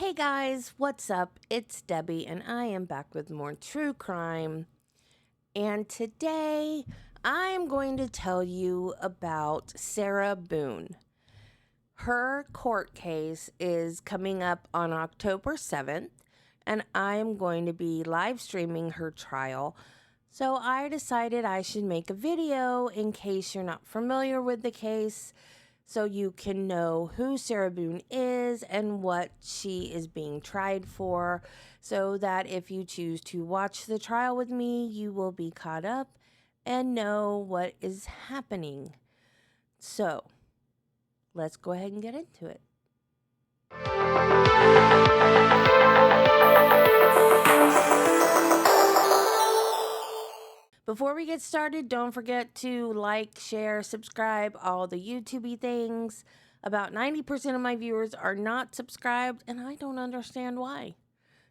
Hey guys, what's up? It's Debbie, and I am back with more true crime. And today I'm going to tell you about Sarah Boone. Her court case is coming up on October 7th, and I'm going to be live streaming her trial. So I decided I should make a video in case you're not familiar with the case, so you can know who Sarah Boone is and what she is being tried for, so that if you choose to watch the trial with me, you will be caught up and know what is happening. So, let's go ahead and get into it. Before we get started, don't forget to like, share, subscribe, all the YouTubey things. About 90% of my viewers are not subscribed, and I don't understand why.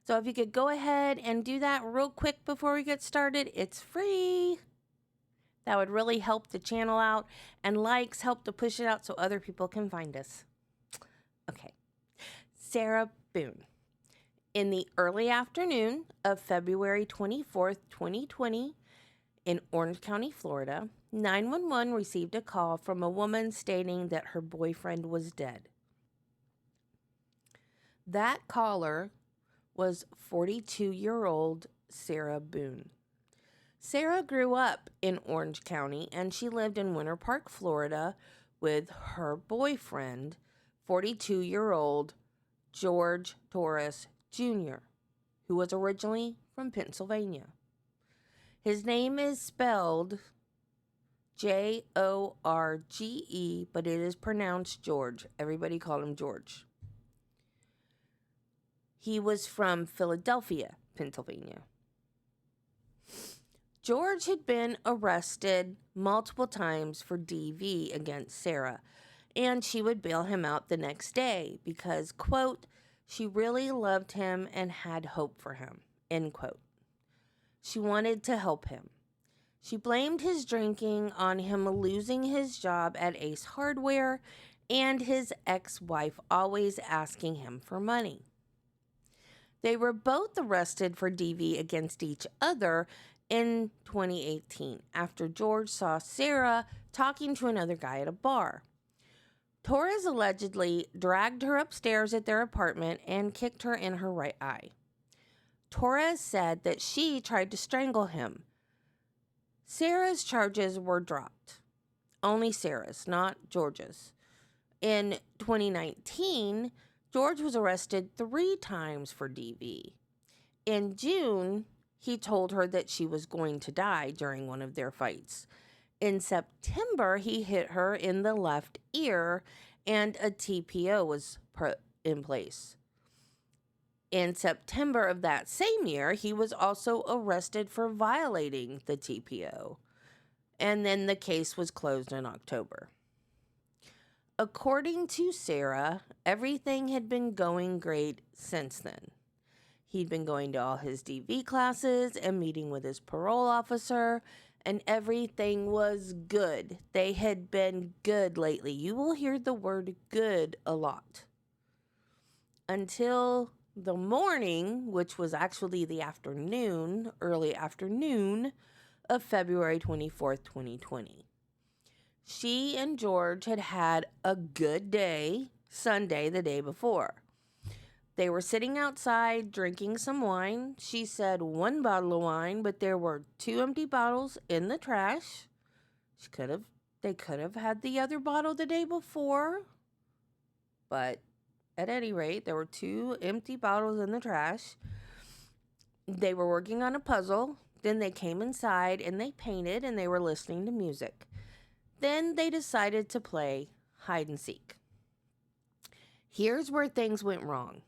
So if you could go ahead and do that real quick before we get started, it's free. That would really help the channel out, and likes help to push it out so other people can find us. Okay, Sarah Boone. In the early afternoon of February 24th, 2020, in Orange County, Florida, 911 received a call from a woman stating that her boyfriend was dead. That caller was 42-year-old Sarah Boone. Sarah grew up in Orange County, and she lived in Winter Park, Florida, with her boyfriend, 42-year-old Jorge Torres Jr., who was originally from Pennsylvania. His name is spelled Jorge, but it is pronounced George. Everybody called him George. He was from Philadelphia, Pennsylvania. George had been arrested multiple times for DV against Sarah, and she would bail him out the next day because, quote, she really loved him and had hope for him, end quote. She wanted to help him. She blamed his drinking on him losing his job at Ace Hardware and his ex-wife always asking him for money. They were both arrested for DV against each other in 2018 after George saw Sarah talking to another guy at a bar. Torres allegedly dragged her upstairs at their apartment and kicked her in her right eye. Torres said that she tried to strangle him. Sarah's charges were dropped. Only Sarah's, not George's. In 2019, George was arrested 3 times for DV. In June, he told her that she was going to die during one of their fights. In September, he hit her in the left ear, and a TPO was put in place. In September of that same year, he was also arrested for violating the TPO, and then the case was closed in October. According to Sarah, everything had been going great since then. He'd been going to all his DV classes and meeting with his parole officer, and everything was good. They had been good lately. You will hear the word good a lot. Until the morning, which was actually the afternoon, early afternoon of February 24th, 2020. She and George had had a good day, Sunday, the day before. They were sitting outside drinking some wine. She said 1 bottle of wine, but there were 2 empty bottles in the trash. They could have had the other bottle the day before, but at any rate, there were 2 empty bottles in the trash. They were working on a puzzle. Then they came inside and they painted and they were listening to music. Then they decided to play hide and seek. Here's where things went wrong.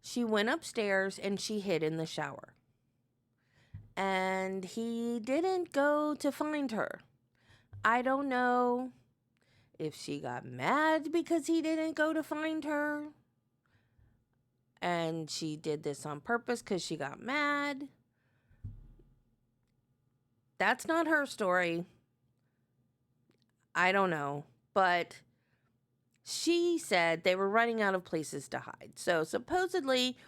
She went upstairs and she hid in the shower. And he didn't go to find her. I don't know if she got mad because he didn't go to find her, and she did this on purpose because she got mad. That's not her story. I don't know, but She said they were running out of places to hide. So supposedly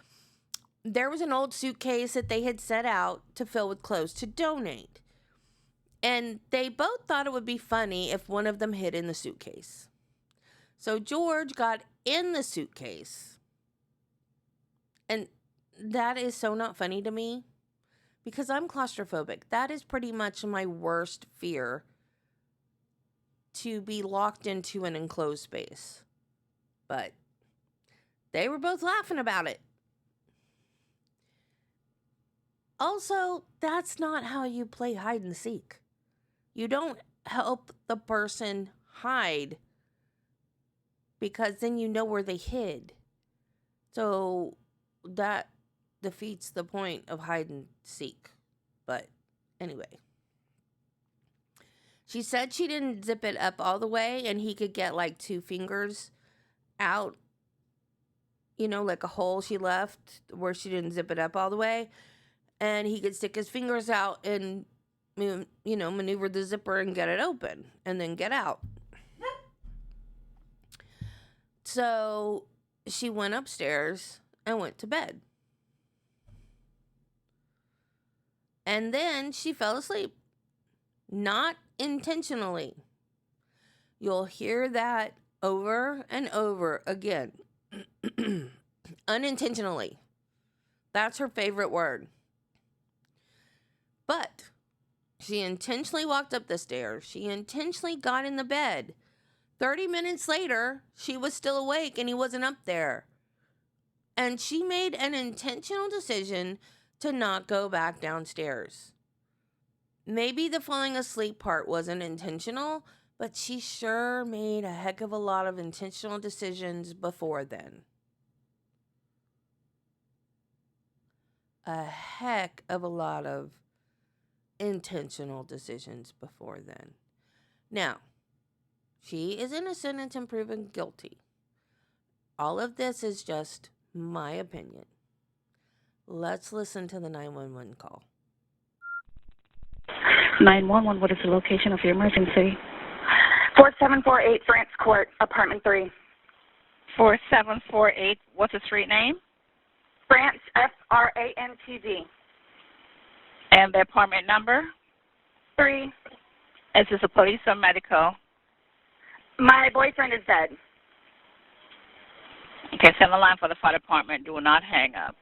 there was an old suitcase that they had set out to fill with clothes to donate. And they both thought it would be funny if one of them hid in the suitcase. So George got in the suitcase. And that is so not funny to me because I'm claustrophobic. That is pretty much my worst fear, to be locked into an enclosed space. But they were both laughing about it. Also, that's not how you play hide and seek. You don't help the person hide because then you know where they hid. So that defeats the point of hide and seek. But anyway. She said she didn't zip it up all the way and he could get like 2 fingers out, like a hole she left where she didn't zip it up all the way. And he could stick his fingers out and, maneuver the zipper and get it open and then get out. So she went upstairs and went to bed. And then she fell asleep. Not intentionally. You'll hear that over and over again. Unintentionally. That's her favorite word. But she intentionally walked up the stairs. She intentionally got in the bed. 30 minutes later, she was still awake and he wasn't up there. And she made an intentional decision to not go back downstairs. Maybe the falling asleep part wasn't intentional, but she sure made a heck of a lot of intentional decisions before then. A heck of a lot of intentional decisions before then. Now, she is innocent until proven guilty. All of this is just my opinion. Let's listen to the 911 call. 911, what is the location of your emergency? 4748 France Court, apartment 3. 4748, what's the street name? France, Frantd. And the apartment number? 3. Is this a police or medical? My boyfriend is dead. Okay, send the line for the fire department. Do not hang up.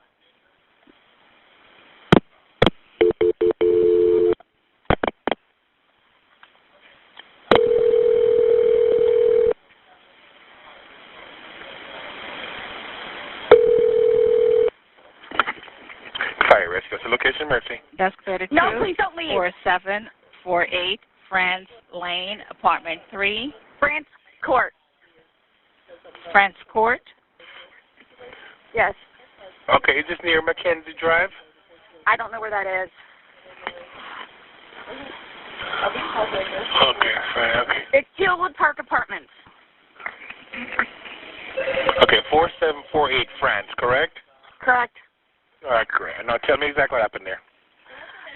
Fire rescue. What's the location, Mercy? Desk 32. No, please don't leave. 4748 France Lane, apartment 3. France Court. France Court. Yes. Okay, is this near Mackenzie Drive? I don't know where that is. Okay, fine, okay. It's Tealwood Park Apartments. Okay, 4748 France, correct? Correct. All right, correct. Now tell me exactly what happened there.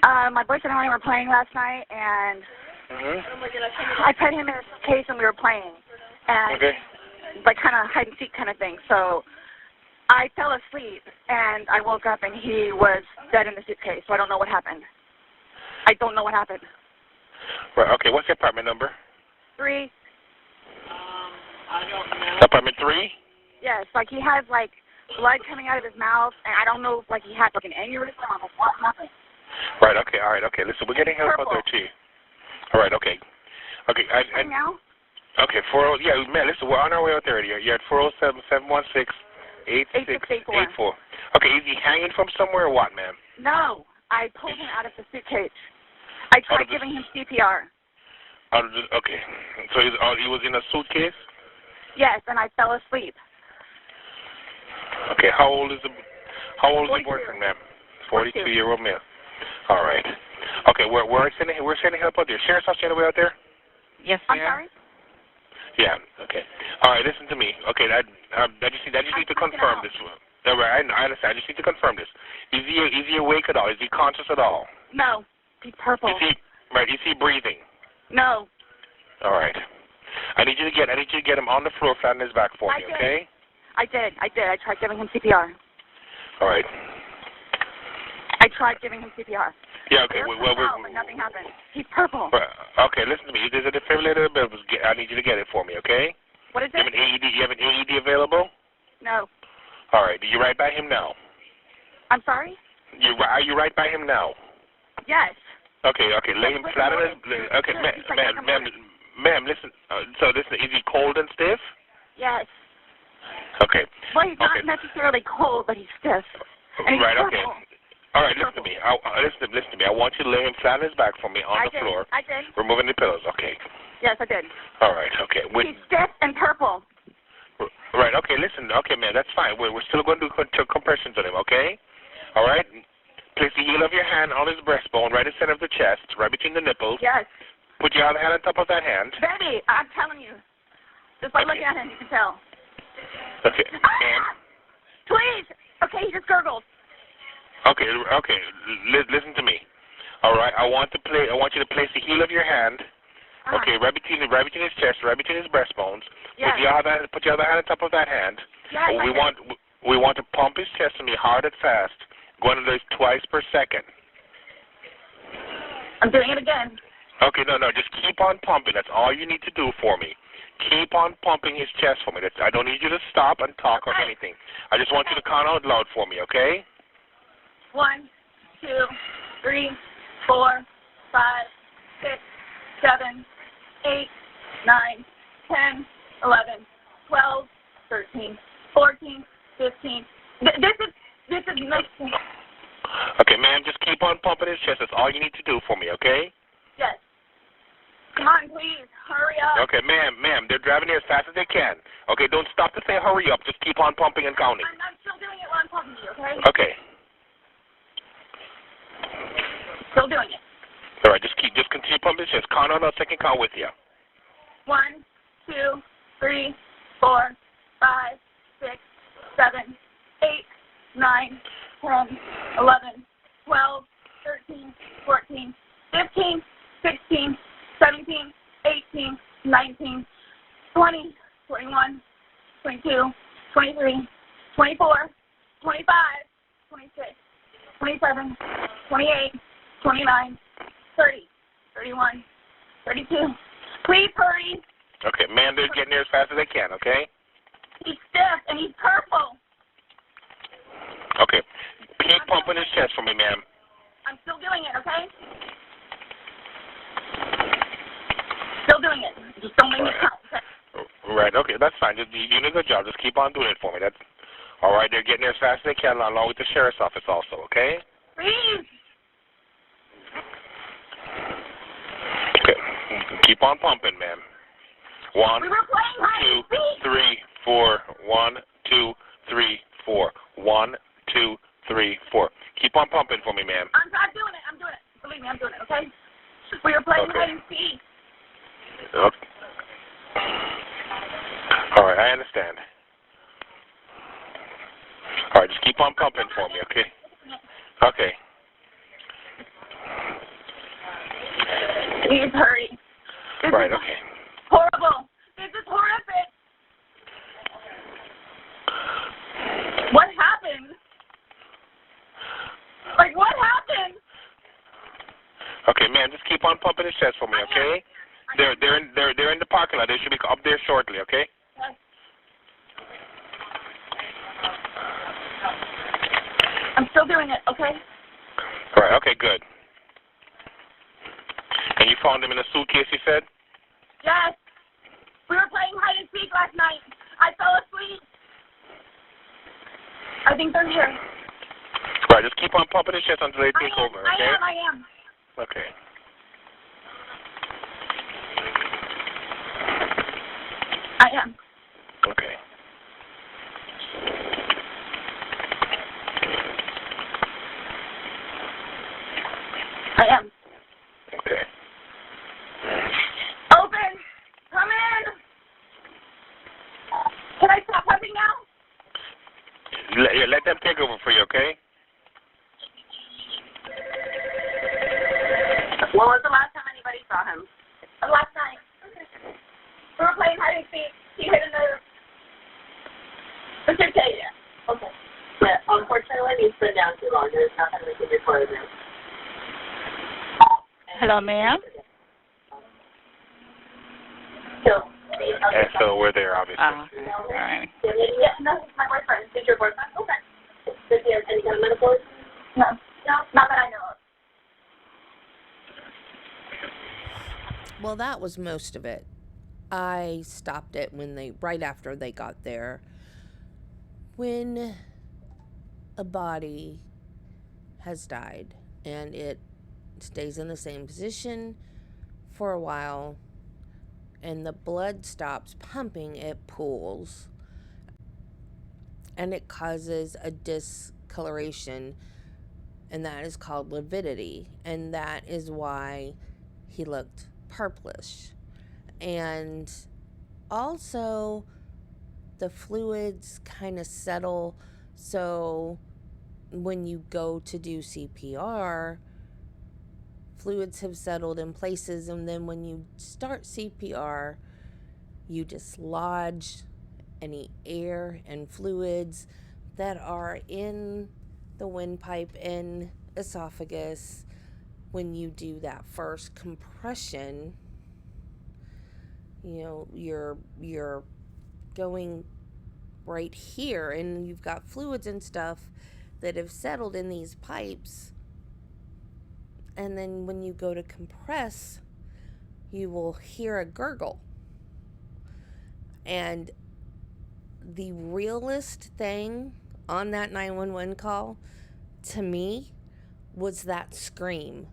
My boyfriend and I were playing last night, and I put him in his case and we were playing. And Okay. like kind of hide and seek kind of thing. So I fell asleep and I woke up and he was dead in the suitcase. So I don't know what happened. I don't know what happened. Right, okay, what's the apartment number? 3. Apartment 3? Yes, like he has like blood coming out of his mouth, and I don't know if like he had like an aneurysm or what happened. Right, okay, all right, okay. Listen, we're getting help out there too. All right, okay. Okay, Right now? Okay, yeah, man, listen, we're on our way out there. You're at 407-716-8684. Okay, is he hanging from somewhere or what, ma'am? No, I pulled him out of the suitcase. I tried giving him CPR. Okay, so he was in a suitcase? Yes, and I fell asleep. Okay, how old is the boyfriend, ma'am? 42-year-old male. All right. Okay, we're sending help out there. Sheriff's on the way out there? Yes, I'm ma'am. sorry? Yeah. Okay. All right. Listen to me. Okay. I just need to confirm this one. All right. I understand. I just need to confirm this. Is he awake at all? Is he conscious at all? No, he's purple. Is he breathing? No. All right. I need you to get him on the floor, flat on his back for me, okay? I did. I tried giving him CPR. All right. I tried giving him CPR. Yeah, okay. But nothing happened. He's purple. Okay, listen to me. There's a defibrillator available. I need you to get it for me, okay? What is it? You have an AED available? No. All right. Are you right by him now? I'm sorry? Are you right by him now? Yes. Okay. Lay him flat on his. Okay, ma'am, listen. So listen, is he cold and stiff? Yes. Okay. Well, he's not necessarily cold, but he's stiff. And he's right. purple. Okay. All right. Listen to me. Listen to me. I want you to lay him flat on his back for me on the floor. I did. Removing the pillows. Okay. Yes, I did. All right. Okay. He's stiff and purple. Right. Okay. Listen. Okay, man. That's fine. We're still going to do compressions on him. Okay. All right. Place the heel of your hand on his breastbone, right in the center of the chest, right between the nipples. Yes. Put your other hand on top of that hand. Baby, I'm telling you. Just by looking at him, you can tell. Okay. Ah! Please. Okay, he just gurgled. Okay. Listen to me. All right. I want you to place the heel of your hand. Okay, right between his chest, right between his breastbones. Yes. Put your other hand on top of that hand. Yes, we want to pump his chest to me hard and fast, going at least twice per second. I'm doing it again. Okay, no, just keep on pumping. That's all you need to do for me. Keep on pumping his chest for me. I don't need you to stop and talk or anything. I just want you to count out loud for me, okay? 1, 2, 3, 4, 5, 6, 7, 8, 9, 10, 11, 12, 13, 14, 15. This is nothing. Okay, ma'am, just keep on pumping his chest. That's all you need to do for me, okay? Yes. Come on, please. Hurry up. Okay, ma'am, they're driving here as fast as they can. Okay, don't stop to say hurry up. Just keep on pumping and counting. I'm still doing it while I'm talking to you, okay? Okay. Still doing it. All right, just continue pumping his chest. Count on a second count with you. 1, 2, 3, 4, 5, 6, 7, 8, 9, 10, 11, 12, 13, 14, 15, 16, 17, 18, 19, 20, 21, 22, 23, 24, 25, 26, 27, 28, 29, 30, 31, 32. Please hurry. Okay, ma'am, they're getting there as fast as they can, okay? He's stiff and he's purple. Okay. Keep pumping his chest for me, ma'am. I'm still doing it, okay? Still doing it. Just don't make me count, okay? Right, okay, that's fine. You're doing a good job. Just keep on doing it for me. That's all right. They're getting there as fast as they can, along with the sheriff's office also, okay? Please. Okay. Keep on pumping, ma'am. 1, We were playing hide 2, and seek. 3, 4. 1, 2, 3, 4. 1, 2, 3, 4. Keep on pumping for me, ma'am. I'm doing it. I'm doing it. Believe me, I'm doing it, okay? We were playing hide and seek. Okay. All right, I understand. All right, just keep on pumping for me, okay? Okay. Please hurry. This Right, is okay. horrible. This is horrific. What happened? Like, what happened? Okay, ma'am, just keep on pumping his chest for me, okay? They're in the parking lot. They should be up there shortly, okay? Yes. I'm still doing it, okay? All right, okay, good. And you found him in a suitcase, you said? Yes. We were playing hide and seek last night. I fell asleep. I think they're here. All right, just keep on pumping his chest until they take over, okay? I am. Okay. I am. Okay. I am. Okay. Open. Come in. Can I stop pumping now? Let them take over for you, okay? When was the last time anybody saw him? Last night. We were playing hide and seek. He hid in the suitcase. Yeah. Okay. Yeah, unfortunately, he's been down too long. There's nothing we can do for him. Hello, ma'am. And so we're there, obviously. All right. Yeah, no, he's my boyfriend. He's your boyfriend? Okay. Does he have any kind of medical issues? No. No, not that I know of. Well, that was most of it. I stopped it right after they got there. When a body has died and it stays in the same position for a while and the blood stops pumping, it pools and it causes a discoloration, and that is called lividity, and that is why he looked purplish. And also the fluids kind of settle, so when you go to do CPR, fluids have settled in places, and then when you start CPR, you dislodge any air and fluids that are in the windpipe and esophagus. When you do that first compression, you're going right here, and you've got fluids and stuff that have settled in these pipes. And then when you go to compress, you will hear a gurgle. And the realest thing on that 911 call to me was that scream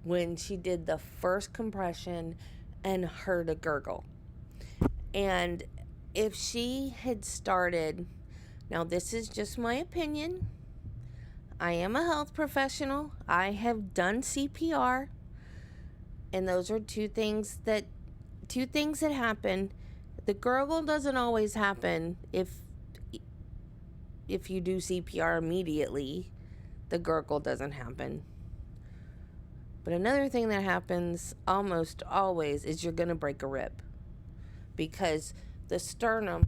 when she did the first compression and heard a gurgle. And if she had started, now this is just my opinion, I am a health professional, I have done CPR, and those are two things that happen. The gurgle doesn't always happen if you do CPR immediately. The gurgle doesn't happen. But another thing that happens almost always is you're going to break a rib, because the sternum,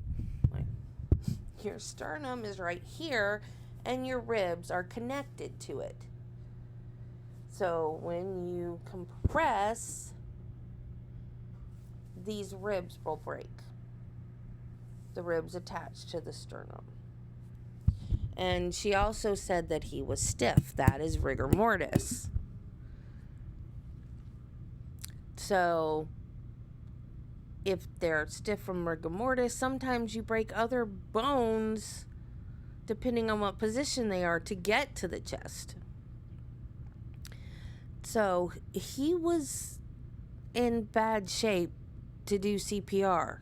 your sternum is right here and your ribs are connected to it. So when you compress, these ribs will break. The ribs attached to the sternum. And she also said that he was stiff. That is rigor mortis. So if they're stiff from rigor mortis, sometimes you break other bones depending on what position they are to get to the chest. So he was in bad shape to do CPR,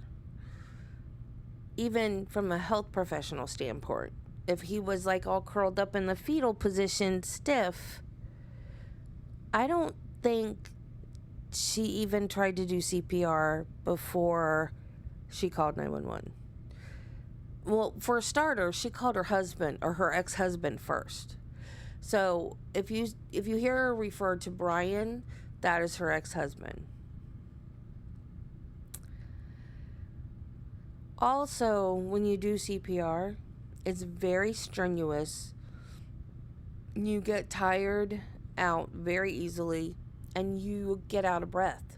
even from a health professional standpoint. If he was like all curled up in the fetal position, stiff, I don't think she even tried to do CPR before she called 911. Well, for a starter, she called her husband or her ex-husband first. So if you hear her refer to Brian, that is her ex-husband. Also, when you do CPR, it's very strenuous. You get tired out very easily, and you get out of breath.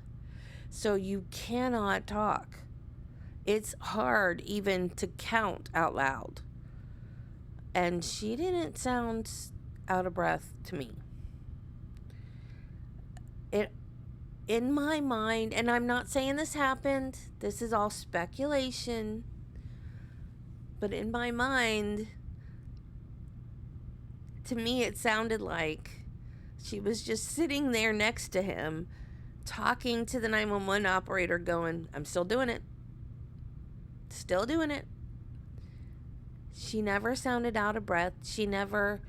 So you cannot talk. It's hard even to count out loud. And she didn't sound out of breath to me. In my mind, and I'm not saying this happened, this is all speculation, but in my mind, to me it sounded like she was just sitting there next to him, talking to the 911 operator, going, "I'm still doing it. Still doing it." She never sounded out of breath. She never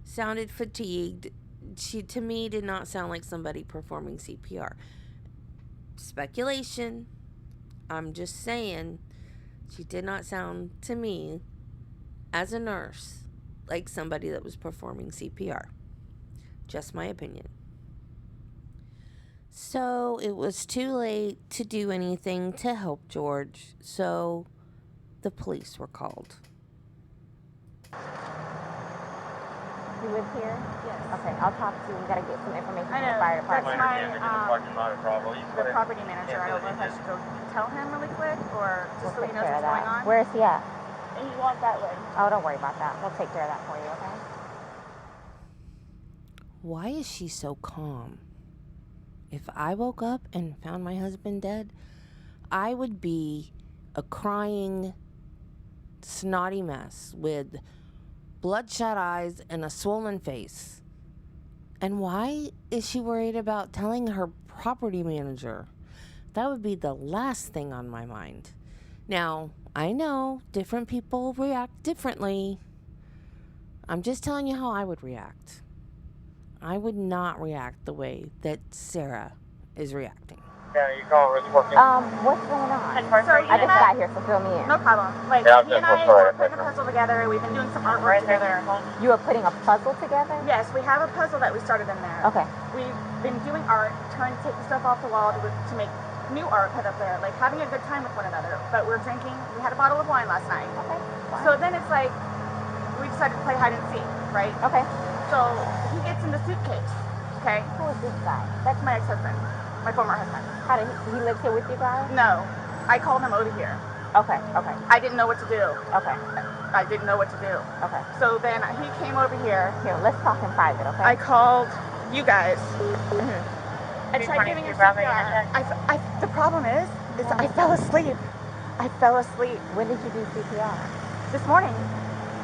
sounded fatigued. She, to me, did not sound like somebody performing CPR. Speculation. I'm just saying, she did not sound to me, as a nurse, like somebody that was performing CPR. Just my opinion. So it was too late to do anything to help George, so the police were called. You live here? Yes. Okay, I'll talk to you. We gotta get some information I from the know. fire That's department. the property manager. I don't know if I should go tell him really quick or just so he knows what's going on. Where is he at? And he wants that way. Oh, don't worry about that. We'll take care of that for you, okay? Why is she so calm? If I woke up and found my husband dead, I would be a crying, snotty mess with bloodshot eyes and a swollen face. And why is she worried about telling her property manager? That would be the last thing on my mind. Now, I know different people react differently. I'm just telling you how I would react. I would not react the way that Sarah is reacting. What's going on? So I just got here, so fill me in. No problem. Like, he and I were putting a puzzle together. We've been doing some artwork together. You are putting a puzzle together? Yes, we have a puzzle that we started in there. Okay. We've been doing art, trying to take the stuff off the wall to make new art put up there, like having a good time with one another. But we're drinking. We had a bottle of wine last night. Okay. Fine. So then it's like, we decided to play hide and seek, right? Okay. So he gets in the suitcase, okay? Who is this guy? That's my ex-husband, my former husband. How did he live here with you guys? No, I called him over here. Okay, okay, I didn't know what to do. okay, I didn't know what to do. okay. So then he came over here. Here, let's talk in private, okay? I called you guys. Mm-hmm. I tried giving him CPR. The problem is I fell asleep. I fell asleep When did you do CPR? this morning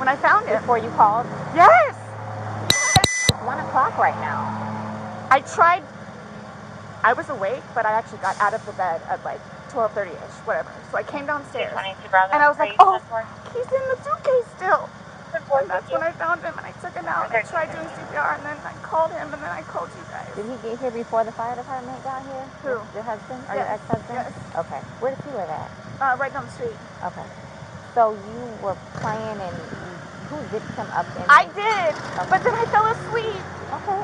when I found him. Before you called? Yes! It's 1 o'clock right now. I tried. I was awake, but I actually got out of the bed at like 12:30ish, whatever. So I came downstairs, and I was like, oh, he's in the suitcase still. And that's when I found him, and I took him out, and I tried doing CPR, and then I called him, and then I called you guys. Did he get here before the fire department got here? Who? Your husband? Or Yes. your ex-husband? Yes. Okay. Where does he live at? Right down the street. Okay. So you were playing and who zipped him up in I did, but then I fell asleep. Okay,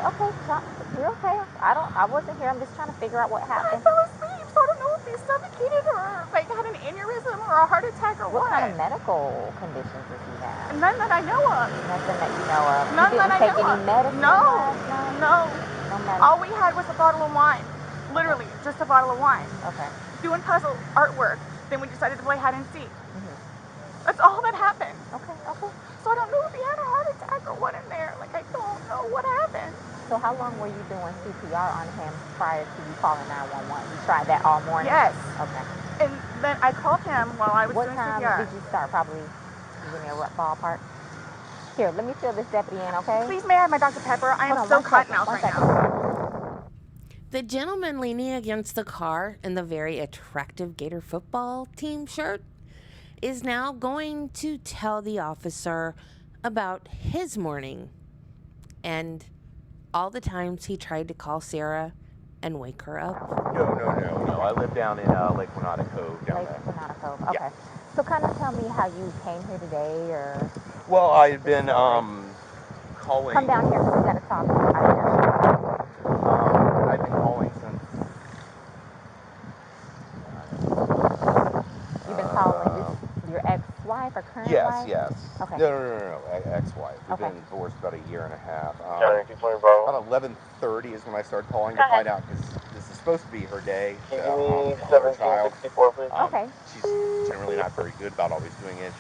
you're okay. I wasn't here. I'm just trying to figure out what I happened. fell asleep, so I don't know if he suffocated or like had an aneurysm or a heart attack or What kind of medical conditions does he have? None that I know of. Nothing that you know of. None You that I didn't take know any of. medicine No, last night? no. No medicine. All we had was a bottle of wine. Literally, just a bottle of wine. Okay. Doing puzzle artwork. Then we decided to play hide and seek. Mhm. That's all that happened. Okay. So I don't know if he had a heart attack or what in there. Like, I don't know what happened. So how long were you doing CPR on him prior to you calling 911? You tried that all morning? Yes. Okay. And then I called him while I was What doing time CPR. did you start? Probably, give me a rough ballpark. Here, let me fill this deputy in, okay? Please, may I have my Dr. Pepper? I Hold am on, so one cotton second, mouth one right second. now. The gentleman leaning against the car in the very attractive Gator football team shirt is now going to tell the officer about his morning and all the times he tried to call Sarah and wake her up. No. I live down in Lake Winata Cove down Lake there. Winata Cove. Okay. Yeah. So kind of tell me how you came here today, or Well, I've been calling. come down here because we got to talk. I've been calling since. You've been calling your ex-wife or current wife? Yes. Okay. No. Ex-wife. We've Okay. been divorced about a year and a half. About 11:30 is when I started calling to find out, because this is supposed to be her day. So, her child. Okay. She's generally not very good about always doing it.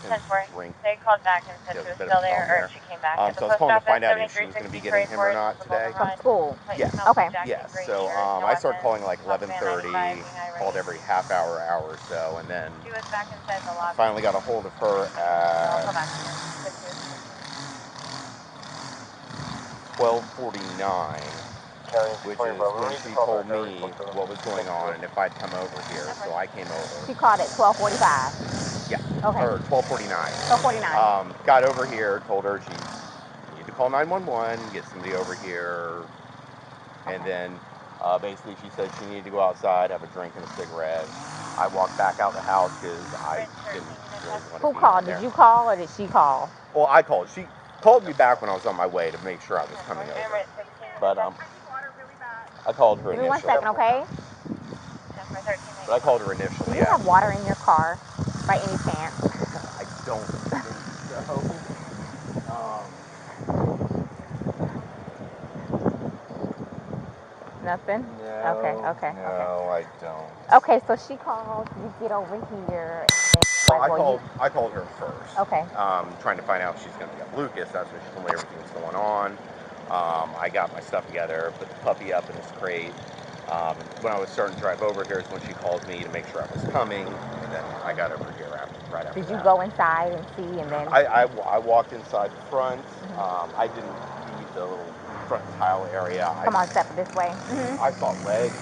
She tends to drink. They called back and said she was still there, or she came back. So I was calling to find out if she was going to be getting him or not today. From school? Yes. Okay. Yes. So I started calling like 11:30, called every half hour or so, and then She was back inside the lobby. finally got a hold of her I'll at call back here. 12:49, which is when she told me what was going on and if I'd come over here. So I came over. She called at 12:45. Yeah. Okay. Or 12:49. 12:49. Got over here, told her she needed to call 911, get somebody over here, and then basically she said she needed to go outside, have a drink and a cigarette. I walked back out the house because I didn't really want to Who be called? in there. Did you call or did she call? Well, I called. She called me back when I was on my way to make sure I was coming over. But I called her Give me initially. 1 second, okay? But I called her initially. Do you have water in your car by any chance? I don't think so. Nothing? No. Okay. No, I don't. Okay, so she called, you get over here. Well, I called her first. Okay. Trying to find out if she's going to pick up Lucas. That's when she told me everything was going on. I got my stuff together, put the puppy up in this crate. When I was starting to drive over here is when she called me to make sure I was coming, and then I got over here right after Did you that. go inside and see, and then? I walked inside the front. I didn't see the little front tile area. Come on, step this way. I saw legs.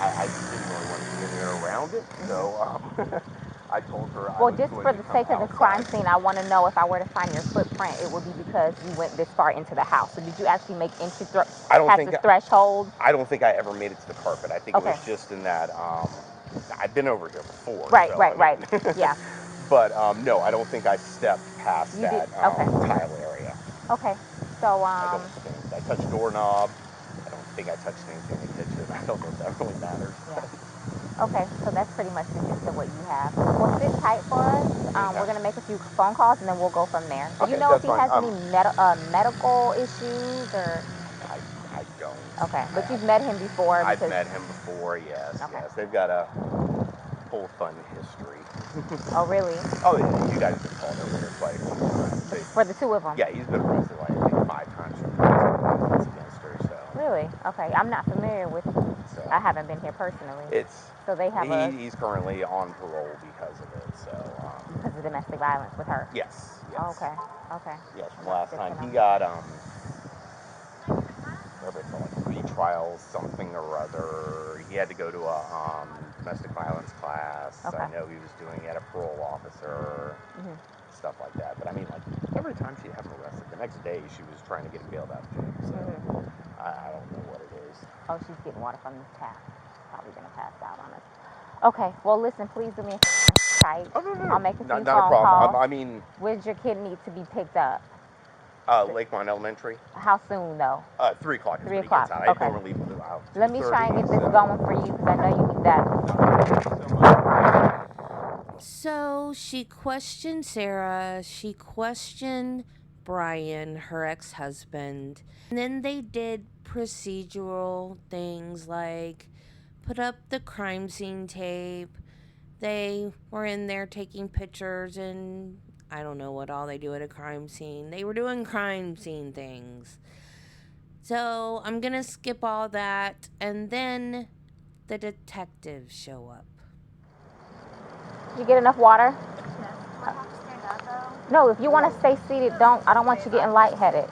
I just didn't really want to be in there around it, so I told her. Well, just for the sake of the crime scene, I want to know if I were to find your footprint, it would be because you went this far into the house. So did you actually make entry past the threshold? I don't think I ever made it to the carpet. I think it was just in that. I've been over here before. Right, so, right. Yeah. But no, I don't think I stepped past that tile area. Okay. So I don't think I touched doorknob. I don't think I touched anything in the kitchen. I don't know if that really matters. Yeah. Okay, so that's pretty much the gist of what you have. Well, sit tight for us. We're going to make a few phone calls, and then we'll go from there. Do you know if he has any medical issues, or? I don't. Okay, but you've met him before? I've met him before, yes. Okay. Yes, they've got a whole fun history. Oh, really? Oh, yeah, you guys have called over here quite a few times. For the two of them? Yeah, he's been arrested like I think 5 times against her, so. Really? Okay, I'm not familiar with. I haven't been here personally. So they have he's currently on parole because of it, so. Because of domestic violence with her? Yes. Oh, okay. Yes, from last time he got, whatever it's called, like retrial something or other. He had to go to a domestic violence class. Okay. I know he was doing it at a parole officer, stuff like that. But I mean, like, every time she'd have him arrested, the next day she was trying to get him bailed out of jail. So I don't know what it is. Oh, she's getting water from this tap. Probably going to pass out on us. Okay, well, listen, please do me a favor. Tight. Oh, no. I'll make a few phone not a problem. calls. I mean, where's your kid need to be picked up? Lakemont Elementary. How soon, though? 3 o'clock is 3 when he gets o'clock. out. Okay. I normally leave out 2:30. Let me try and get this going for you, because I know you need that. So she questioned Sarah. She questioned Brian, her ex-husband. And then they did procedural things like put up the crime scene tape. They were in there taking pictures, and I don't know what all they do at a crime scene. They were doing crime scene things. So I'm going to skip all that, and then the detectives show up. Did you get enough water? No, if you want to stay seated, I don't want you getting lightheaded.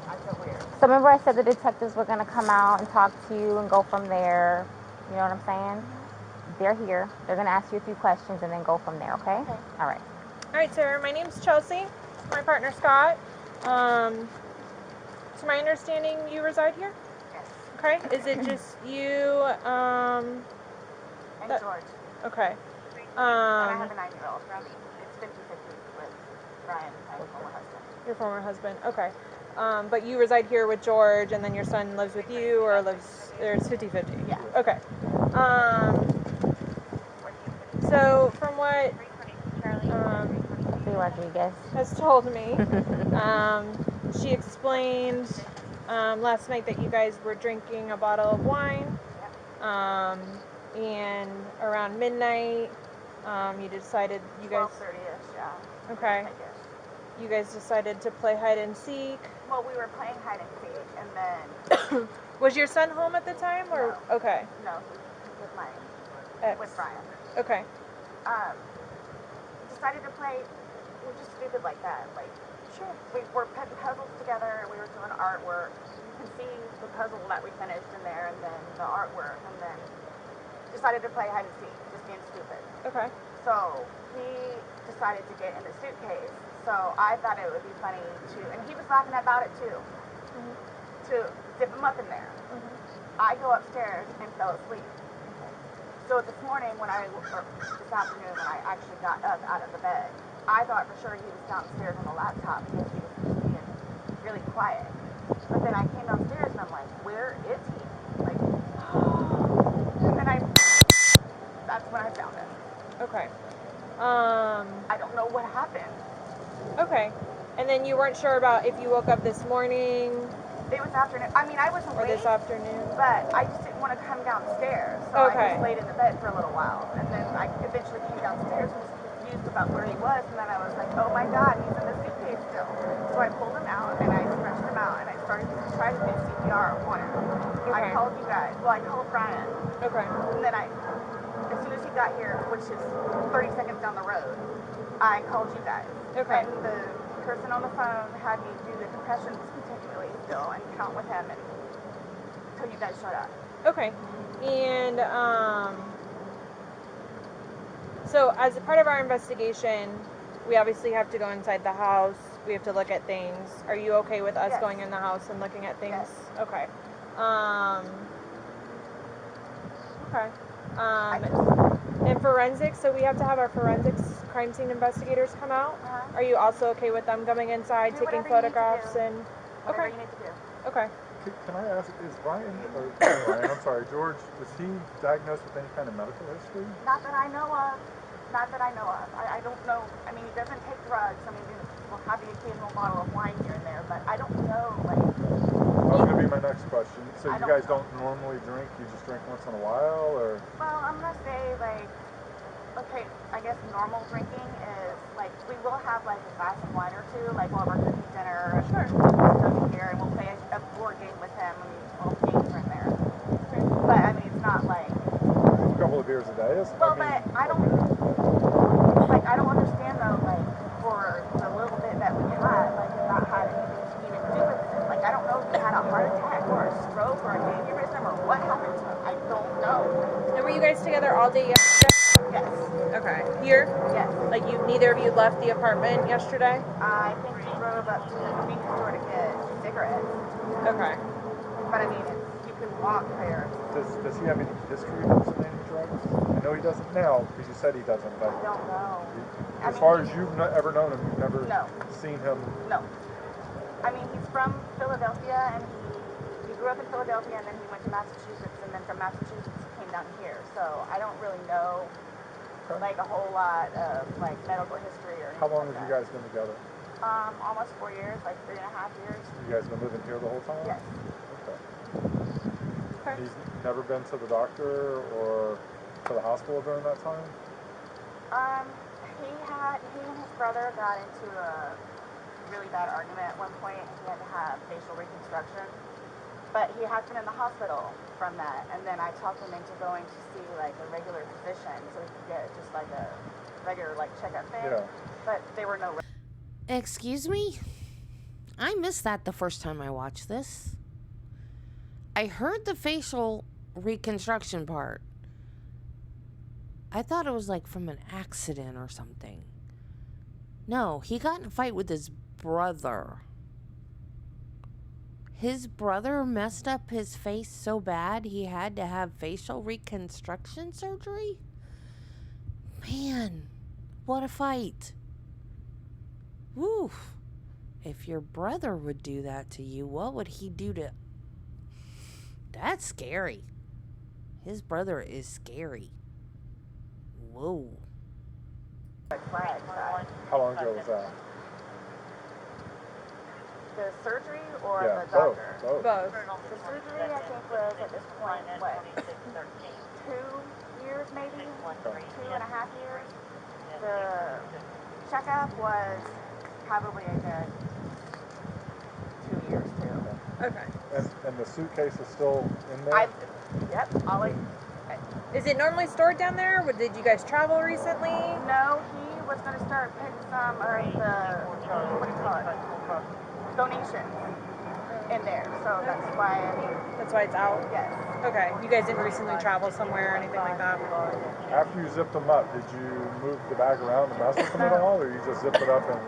So remember I said the detectives were going to come out and talk to you and go from there. You know what I'm saying? They're here. They're going to ask you a few questions and then go from there, okay? All right. All right, sir. My name's Chelsea. My partner, Scott. To my understanding, you reside here? Yes. Okay. Is it just you, And George. Okay. And I have a 9-year-old. It's 50-50 with Brian, my former husband. Your former husband. Okay. But you reside here with George, and then your son lives with you, or lives there's 50-50? Yeah. Okay. So from what Rodriguez has told me, she explained last night that you guys were drinking a bottle of wine, and around midnight, you decided you guys. 12:30ish, yeah. Okay. You guys decided to play hide and seek. Well, we were playing hide and seek, and then. Was your son home at the time, or no. Okay? No, with my Ex. with Brian. Okay. Decided to play. We're just stupid like that. Like, sure. We were putting puzzles together. We were doing artwork. You can see the puzzle that we finished in there, and then the artwork, and then decided to play hide and seek, just being stupid. Okay. So he decided to get in the suitcase. So I thought it would be funny to, and he was laughing about it too, to zip him up in there. I go upstairs and fell asleep. So this morning or this afternoon when I actually got up out of the bed, I thought for sure he was downstairs on the laptop because he was being really quiet. But then I came downstairs and I'm like, where is he? Like, and then that's when I found him. Okay. I don't know what happened. Okay. And then you weren't sure about if you woke up this morning It was afternoon. I mean, I was or awake, this afternoon. but I just didn't want to come downstairs. So Okay. I just laid in the bed for a little while. And then I eventually came downstairs and was confused about where he was. And then I was like, oh my God, he's in the suitcase still. So I pulled him out and I stretched him out and I started to try to do CPR on him. Okay. I called you guys. Well, I called Brian. Okay. And then as soon as he got here, which is 30 seconds down the road, I called you guys. Okay. And the person on the phone had me do the compressions continually still and count with him until you guys showed up. Okay. And so as a part of our investigation, we obviously have to go inside the house. We have to look at things. Are you okay with us going in the house and looking at things? Yes. Okay. Okay. And forensics, so we have to have our forensics crime scene investigators come out. Are you also okay with them coming inside, taking photographs and Whatever you need to do. Okay. Can I ask, is George, is he diagnosed with any kind of medical history? Not that I know of. Not that I know of. I don't know. I mean, he doesn't take drugs. I mean, we'll have the occasional bottle of wine here and there, but I don't know, like... That was going to be my next question. So you guys don't normally drink? You just drink once in a while, or...? Well, I'm going to say, like, okay, I guess normal drinking is, like, we will have, like, a glass of wine or two, like, while we're cooking dinner. Sure. We'll here, and we'll play a board game with him. I mean, all the games are in there. But, I mean, it's not, like... A couple of beers a day? Well, but I don't understand, though, like, for the little bit that we had, like, if that had anything to even do with it. Like, I don't know if he had a heart attack or a stroke or an aneurysm or what happened to him. I don't know. And were you guys together all day yesterday? Yes. Okay. Here? Yes. Like neither of you left the apartment yesterday? I think he drove up to the convenience store to get cigarettes. Okay. But I mean, you can walk there. Does he have any history of using any drugs? I know he doesn't now, because you said he doesn't, but... I don't know. As far as you've ever known him, you've never seen him... No. I mean, he's from Philadelphia, and he grew up in Philadelphia, and then he went to Massachusetts, and then from Massachusetts he came down here. So I don't really know, like, a whole lot of, like, medical history or anything. How long have you guys been together? Almost 4 years, like 3.5 years. You guys been living here the whole time? Yes. Okay. He's never been to the doctor or to the hospital during that time? He and his brother got into a really bad argument at one point, and he had to have facial reconstruction. But he has been in the hospital from that, and then I talked him into going to see, like, a regular physician so he could get just, like, a regular, like, checkup thing. Yeah. But there were no... Excuse me? I missed that the first time I watched this. I heard the facial reconstruction part. I thought it was like from an accident or something. No, he got in a fight with his brother. His brother messed up his face so bad he had to have facial reconstruction surgery? Man, what a fight. Woof. If your brother would do that to you, what would he do to... That's scary. His brother is scary. Whoa. How long ago was that? The surgery or Yeah, the doctor? both. The surgery, I think, was at this point, what, 2 years maybe? 2.5 years. The checkup was probably a good 2 years, too. Okay. And the suitcase is still in there? Yep. Is it normally stored down there? Did you guys travel recently? No, he was going to start putting some of the, what do you call it, donations in there. So that's why, That's why it's out? Yes. Okay. You guys didn't recently travel somewhere or anything like that? After you zipped them up, did you move the bag around and mess with them at all, or you just zipped it up and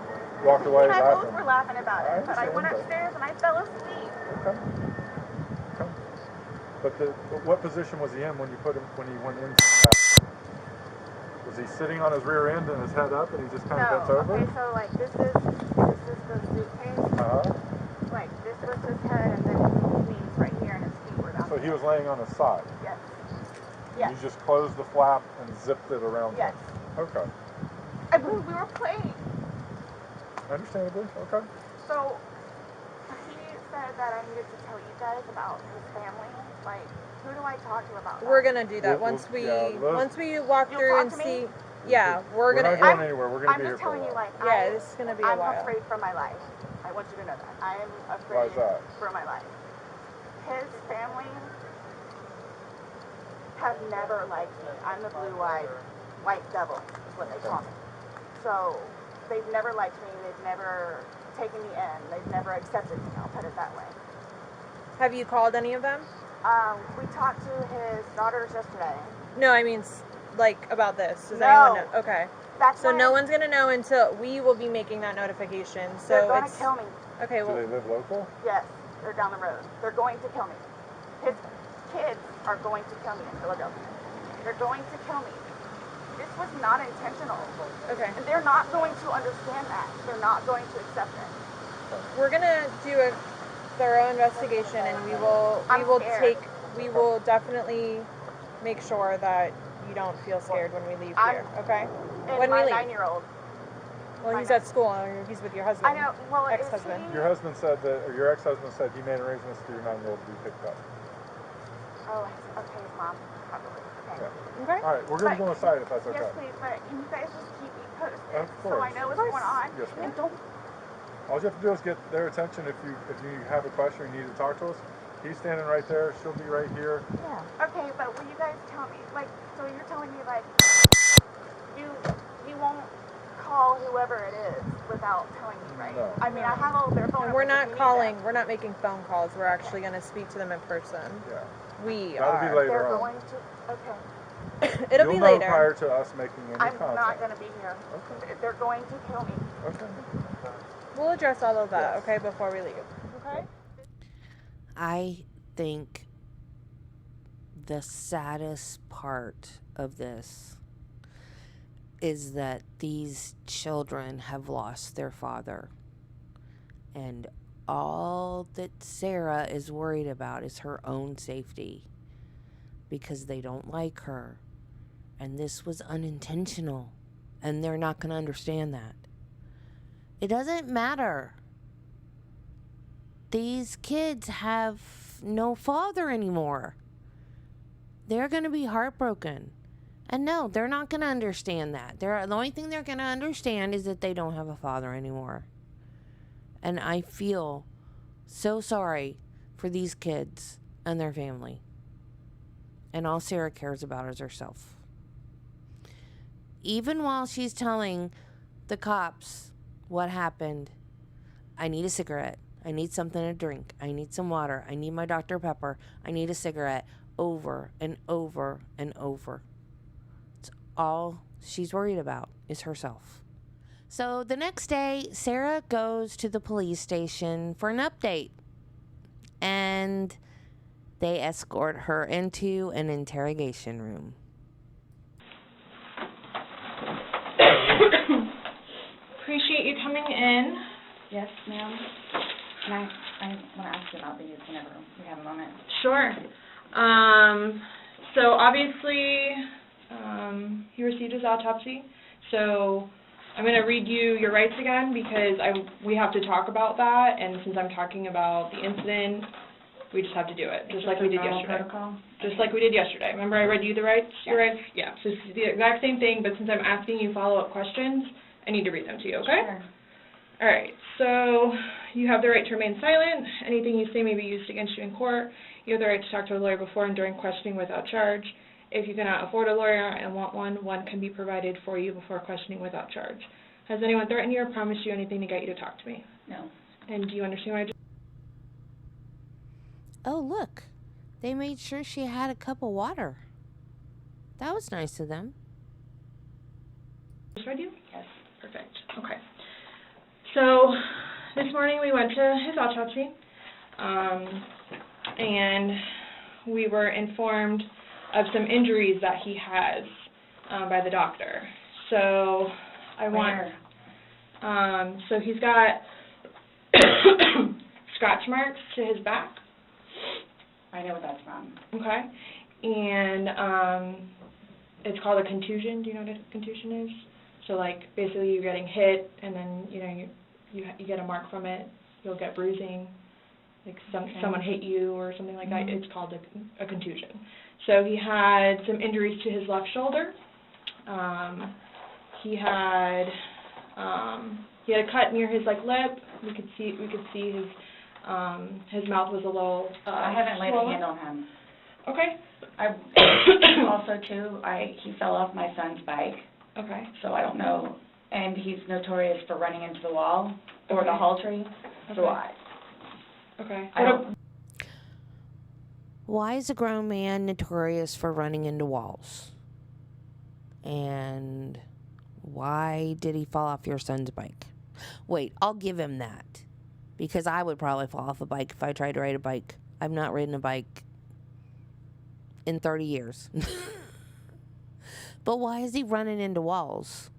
walked away I laughing? both were laughing about it, but I went upstairs and I fell asleep. Okay. But what position was he in when you when he went in? Was he sitting on his rear end and his head up, and he just kind of bent over? Okay, so like this is the suitcase. Uh-huh. Like this was his head. laying on his side? Yes. Yes. You just closed the flap and zipped it around Yes. him? Okay. I believe we were playing. Understandably, okay. So, he said that I needed to tell you guys about his family. Like, who do I talk to about that? We're gonna do that once we walk through and see. Yeah, we're gonna. We're not going anywhere. We're gonna be here for a while. I'm just telling you, like, yeah, this is gonna be a while. I'm afraid for my life. I want you to know that. I am afraid Why is that? for my life. His family have never liked me. I'm the blue-eyed white devil, is what they call me. So, they've never liked me. They've never taken me in. They've never accepted me. I'll put it that way. Have you called any of them? We talked to his daughters yesterday. No, I mean, like, about this. Does No. anyone know? Okay. That's so no one's gonna know until we will be making that notification. So they're gonna kill me. Okay. Well. Do they live local? Yes, they're down the road. They're going to kill me. His kids are going to kill me in Philadelphia. They're going to kill me. This was not intentional. Okay. And they're not going to understand that. They're not going to accept it. We're gonna do a thorough investigation, and we will definitely make sure that you don't feel scared when we leave here. Okay. And when my we leave. 9-year-old. Well, he's at school. He's with your husband. I know. Well, ex-husband. Your husband said that, or your ex-husband said he made arrangements for your 9-year-old to be picked up. Oh, okay, his mom, probably. Okay. Yeah. Okay. All right, we're going to go inside if that's okay. Yes, please, but can you guys just keep me posted? Of course. So I know what's going on. Yes, ma'am. And don't. All you have to do is get their attention if you have a question or you need to talk to us. He's standing right there. She'll be right here. Yeah. Okay, but will you guys tell me, like, so you're telling me, like, you won't call whoever it is without telling me, right? No. I mean, I have all their phone numbers. We're not calling. We're not making phone calls. We're actually going to speak to them in person. Yeah. That'll be later They're on. going to. Okay. It'll be later. You'll know prior to us making any contact. I'm not going to be here. Okay. They're going to kill me. Okay. We'll address all of that, okay, before we leave. Okay? I think the saddest part of this is that these children have lost their father. And all that Sarah is worried about is her own safety because they don't like her. And this was unintentional. And they're not going to understand that. It doesn't matter. These kids have no father anymore. They're going to be heartbroken. And no, they're not going to understand that. The only thing they're going to understand is that they don't have a father anymore. And I feel so sorry for these kids and their family. And all Sarah cares about is herself. Even while she's telling the cops what happened, I need a cigarette. I need something to drink. I need some water. I need my Dr. Pepper. I need a cigarette. Over and over and over. It's all she's worried about is herself. So the next day, Sarah goes to the police station for an update. And they escort her into an interrogation room. Appreciate you coming in. Yes, ma'am. I want to ask you about these whenever we have a moment. Sure. So obviously, he received his autopsy. So I'm going to read you your rights again because we have to talk about that. And since I'm talking about the incident, we just have to do it, just like we did yesterday. Protocol? Just like we did yesterday. Remember I read you the rights? Your rights? Yeah. So it's the exact same thing, but since I'm asking you follow-up questions, I need to read them to you, okay? Sure. All right. So you have the right to remain silent. Anything you say may be used against you in court. You have the right to talk to a lawyer before and during questioning without charge. If you cannot afford a lawyer and want one can be provided for you before questioning without charge. Has anyone threatened you or promised you anything to get you to talk to me? No. And do you understand what I just... Oh, look. They made sure she had a cup of water. That was nice of them. read you? Yes. Perfect. Okay. So this morning we went to his autopsy, and we were informed of some injuries that he has by the doctor. So I want, so he's got scratch marks to his back. I know what that's from. Okay. And it's called a contusion. Do you know what a contusion is? So, like, basically you're getting hit, and then, you know, you get a mark from it. You'll get bruising. Like someone hit you or something like that. It's called a contusion. So he had some injuries to his left shoulder. He had a cut near his lip. We could see his mouth was a little I haven't laid a swollen. hand on him. Okay. Also too, he fell off my son's bike. Okay. So I don't know, and he's notorious for running into the wall or the hall tree. So Okay. Why is a grown man notorious for running into walls? And why did he fall off your son's bike? Wait, I'll give him that. Because I would probably fall off a bike if I tried to ride a bike. I've not ridden a bike in 30 years. But why is he running into walls?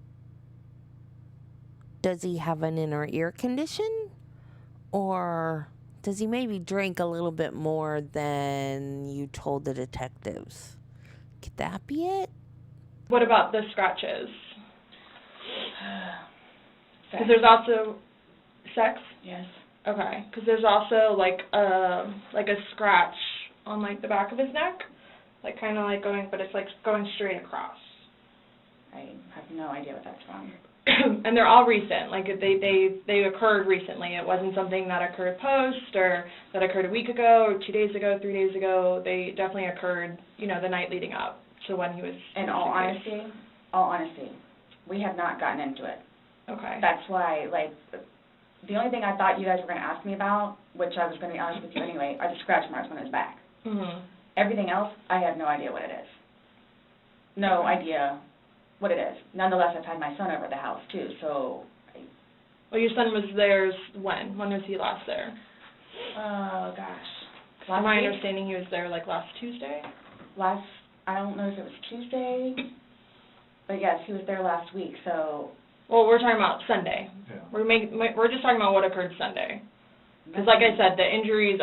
Does he have an inner ear condition? Or does he maybe drink a little bit more than you told the detectives? Could that be it? What about the scratches? Because there's also sex. Yes. Okay. Because there's also like a scratch on the back of his neck, kind of going, but it's going straight across. I have no idea what that's from. And they're all recent. They occurred recently. It wasn't something that occurred post or that occurred a week ago or 2 days ago, 3 days ago. They definitely occurred, the night leading up to when he was. In all honesty, we have not gotten into it. Okay. That's why, the only thing I thought you guys were going to ask me about, which I was going to be honest with you anyway, are the scratch marks on his back. Mhm. Everything else, I have no idea what it is. No idea what it is. Nonetheless, I've had my son over at the house too, so. Well, your son was there when? When was he last there? Oh gosh. From my understanding, he was there last Tuesday. I don't know if it was Tuesday, but yes, he was there last week. So. Well, we're talking about Sunday. Yeah. We're just talking about what occurred Sunday. Because, like I said, the injuries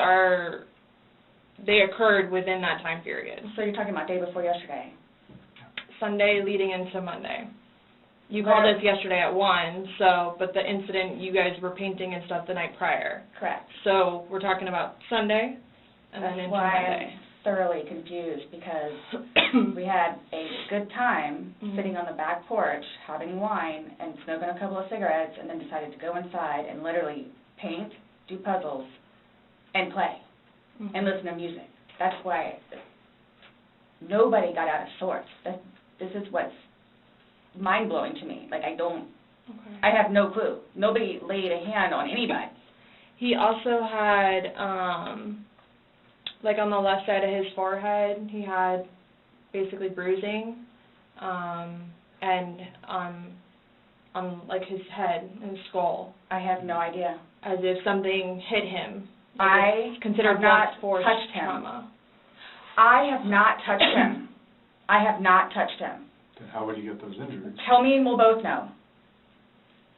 they occurred within that time period. So you're talking about day before yesterday. Sunday leading into Monday. You called us yesterday at 1, but the incident, you guys were painting and stuff the night prior. Correct. So we're talking about Sunday and then into Monday. I'm thoroughly confused because we had a good time sitting on the back porch having wine and smoking a couple of cigarettes and then decided to go inside and literally paint, do puzzles, and play and listen to music. That's why nobody got out of sorts. This is what's mind-blowing to me. I have no clue. Nobody laid a hand on anybody. He also had, on the left side of his forehead, he had basically bruising, and on his head and his skull. I have no idea. As if something hit him. I considered have not force touched him. trauma. I have not touched him. I have not touched him. Then how would you get those injuries? Tell me and we'll both know.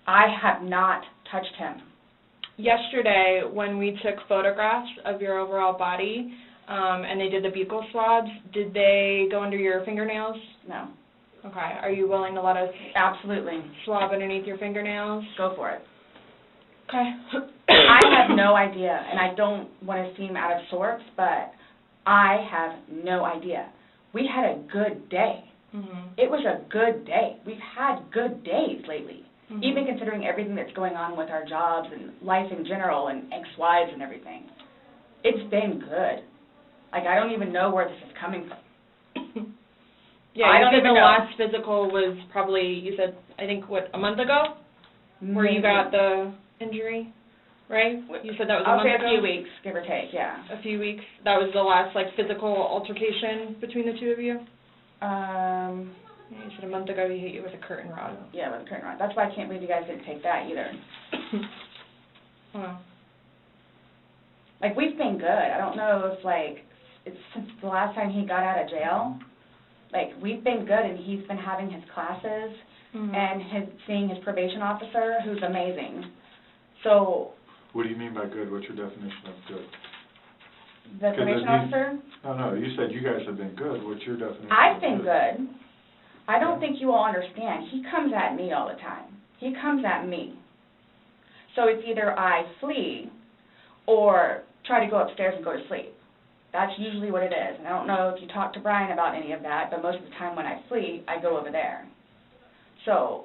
I have not touched him. Yesterday, when we took photographs of your overall body, and they did the buccal swabs, did they go under your fingernails? No. Okay. Are you willing to let us Absolutely. swab underneath your fingernails? Go for it. Okay. I have no idea, and I don't want to seem out of sorts, but I have no idea. We had a good day. It was a good day. We've had good days lately, even considering everything that's going on with our jobs and life in general and ex-wives and everything. It's been good. I don't even know where this is coming from. Yeah, I don't even the know. last physical was probably, you said, I think, a month ago? Where you got the injury, right? You said that was a month ago? I'll say a few weeks, give or take, yeah. A few weeks. That was the last, physical altercation between the two of you? You said a month ago he hit you with a curtain rod. Yeah, with a curtain rod. That's why I can't believe you guys didn't take that either. Wow. We've been good. I don't know if, it's since the last time he got out of jail. We've been good, and he's been having his classes and seeing his probation officer, who's amazing. So. What do you mean by good? What's your definition of good? The probation officer? No, you said you guys have been good. What's your definition? I've been good. I don't think you all understand. He comes at me all the time. He comes at me. So it's either I flee or try to go upstairs and go to sleep. That's usually what it is. And I don't know if you talk to Brian about any of that, but most of the time when I flee, I go over there. So.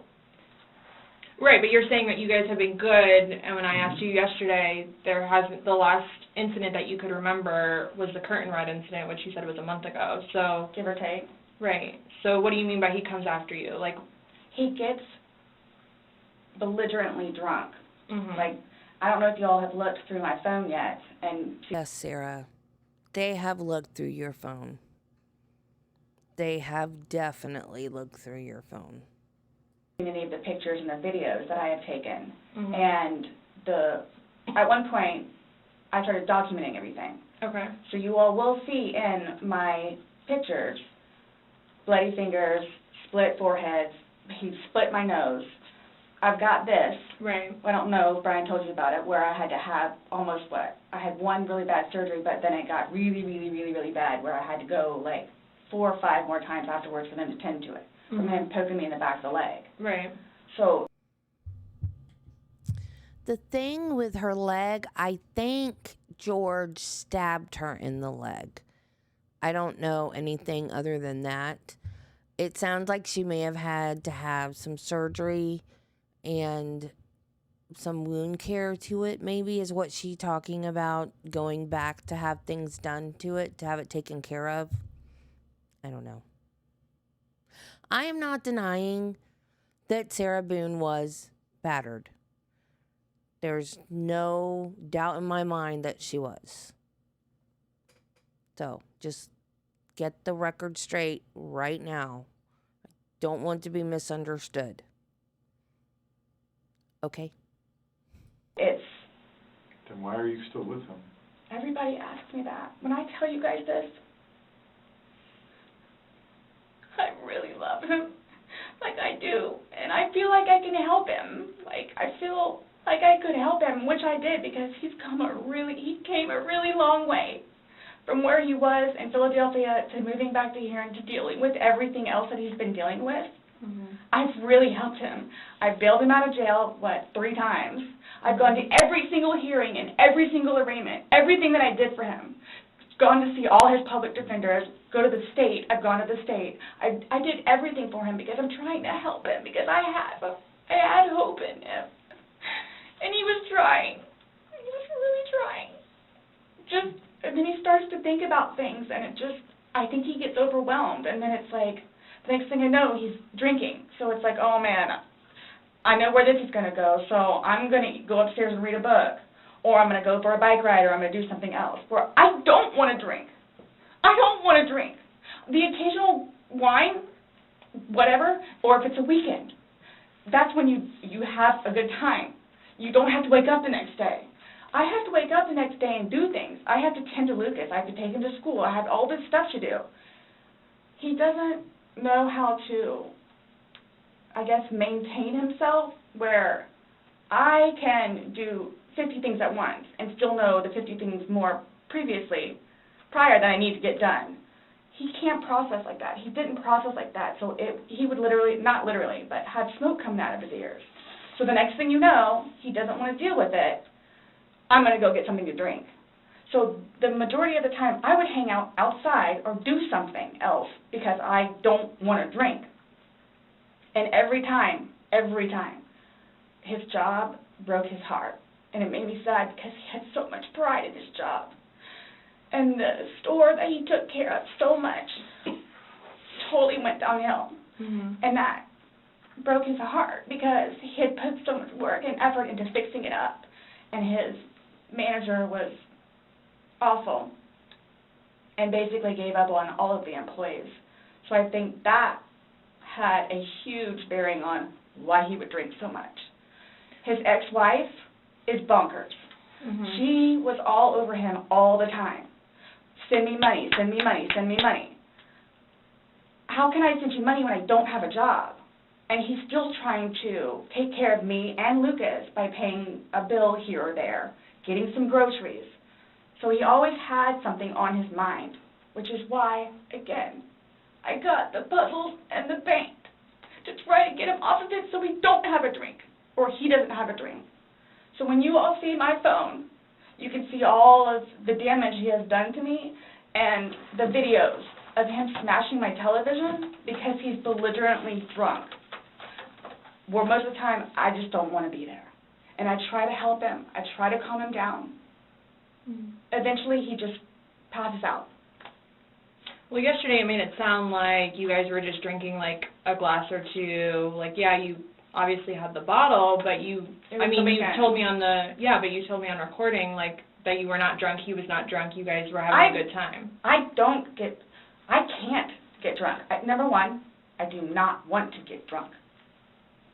Right, but you're saying that you guys have been good, and when I asked you yesterday, there hasn't, the last incident that you could remember was the curtain rod incident, which you said was a month ago, so. Give or take. Right, so what do you mean by he comes after you? Like, he gets belligerently drunk. Mm-hmm. Like, I don't know if you all have looked through my phone yet, and. Yes, Sarah, they have looked through your phone. They have definitely looked through your phone. Any of the pictures and the videos that I have taken. Mm-hmm. And at one point, I started documenting everything. Okay. So you all will see in my pictures, bloody fingers, split foreheads, he split my nose. I've got this. Right. I don't know if Brian told you about it, where I had to have almost I had one really bad surgery, but then it got really, really, really, really bad, where I had to go like 4 or 5 more times afterwards for them to tend to it. From him poking me in the back of the leg. Right. So. The thing with her leg, I think George stabbed her in the leg. I don't know anything other than that. It sounds like she may have had to have some surgery and some wound care to it, maybe, is what she's talking about, going back to have things done to it, to have it taken care of. I don't know. I am not denying that Sarah Boone was battered. There's no doubt in my mind that she was. So, just get the record straight right now. I don't want to be misunderstood. Okay? Then why are you still with him? Everybody asks me that. When I tell you guys this, I really love him, like I do, and I feel like I can help him. Like, I feel like I could help him, which I did, because he came a really long way from where he was in Philadelphia to moving back to here and to dealing with everything else that he's been dealing with. Mm-hmm. I've really helped him. I've bailed him out of jail, 3 times. I've gone to every single hearing and every single arraignment, everything that I did for him. Gone to see all his public defenders, go to the state. I've gone to the state. I did everything for him because I'm trying to help him, because I had hope in him. And he was trying. He was really trying. And then he starts to think about things, and I think he gets overwhelmed, and then it's like, the next thing I know, he's drinking. So it's like, oh man, I know where this is going to go, so I'm going to go upstairs and read a book. Or I'm going to go for a bike ride, or I'm going to do something else. Where I don't want to drink. I don't want to drink. The occasional wine, whatever, or if it's a weekend, that's when you have a good time. You don't have to wake up the next day. I have to wake up the next day and do things. I have to tend to Lucas. I have to take him to school. I have all this stuff to do. He doesn't know how to, I guess, maintain himself, where I can do 50 things at once and still know the 50 things more prior that I need to get done. He can't process like that. He didn't process like that, so he would literally, not literally, but have smoke coming out of his ears. So the next thing you know, he doesn't want to deal with it. I'm going to go get something to drink. So the majority of the time, I would hang out outside or do something else because I don't want to drink. And every time, his job broke his heart. And it made me sad because he had so much pride in his job. And the store that he took care of so much totally went downhill. Mm-hmm. And that broke his heart because he had put so much work and effort into fixing it up. And his manager was awful and basically gave up on all of the employees. So I think that had a huge bearing on why he would drink so much. His ex-wife is bonkers. Mm-hmm. She was all over him all the time. Send me money, send me money, send me money. How can I send you money when I don't have a job? And he's still trying to take care of me and Lucas by paying a bill here or there, getting some groceries. So he always had something on his mind, which is why, again, I got the puzzles and the paint to try to get him off of it so we don't have a drink, or he doesn't have a drink. So when you all see my phone, you can see all of the damage he has done to me and the videos of him smashing my television because he's belligerently drunk. Where most of the time, I just don't want to be there. And I try to help him. I try to calm him down. Eventually, he just passes out. Well, yesterday it made it sound like you guys were just drinking like a glass or two. Like, yeah, you obviously had the bottle, but you told me on recording like that you were not drunk, he was not drunk, you guys were having a good time. I can't get drunk. Number one, I do not want to get drunk.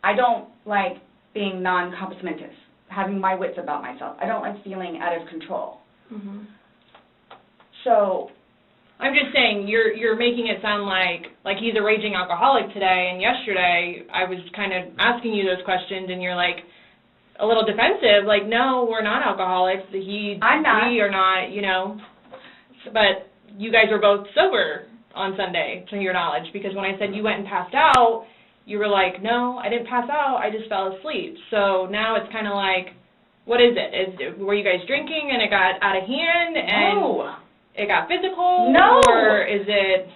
I don't like being non-compos mentis, having my wits about myself. I don't like feeling out of control. Mm-hmm. So I'm just saying you're making it sound like he's a raging alcoholic today, and yesterday I was kind of asking you those questions, and you're like a little defensive, like, no, we're not alcoholics. I'm not. We are not, you know. But you guys were both sober on Sunday, to your knowledge, because when I said you went and passed out, you were like, no, I didn't pass out, I just fell asleep. So now it's kind of like, what is it? Were you guys drinking and it got out of hand and it got physical? No. Or is it...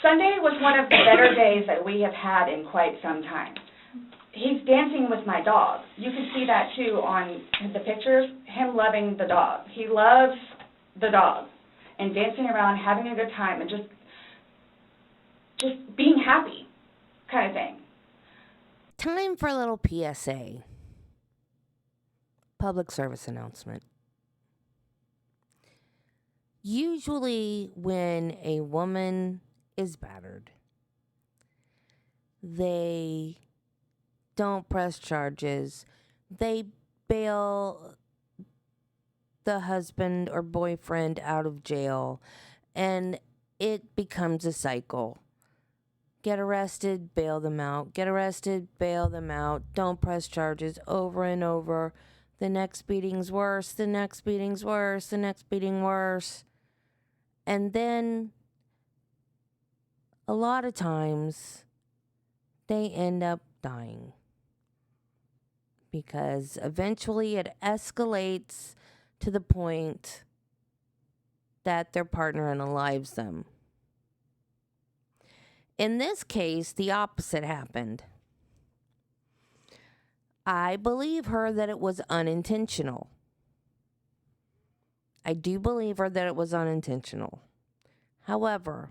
Sunday was one of the better days that we have had in quite some time. He's dancing with my dog. You can see that, too, on the pictures, him loving the dog. He loves the dog and dancing around, having a good time, and just being happy kind of thing. Time for a little PSA. Public service announcement. Usually when a woman is battered, they don't press charges. They bail the husband or boyfriend out of jail, and it becomes a cycle. Get arrested, bail them out. Get arrested, bail them out. Don't press charges over and over. The next beating's worse, the next beating's worse, the next beating worse. And then, a lot of times, they end up dying. Because eventually it escalates to the point that their partner unalives them. In this case, the opposite happened. I believe her that it was unintentional. I do believe her that it was unintentional. However,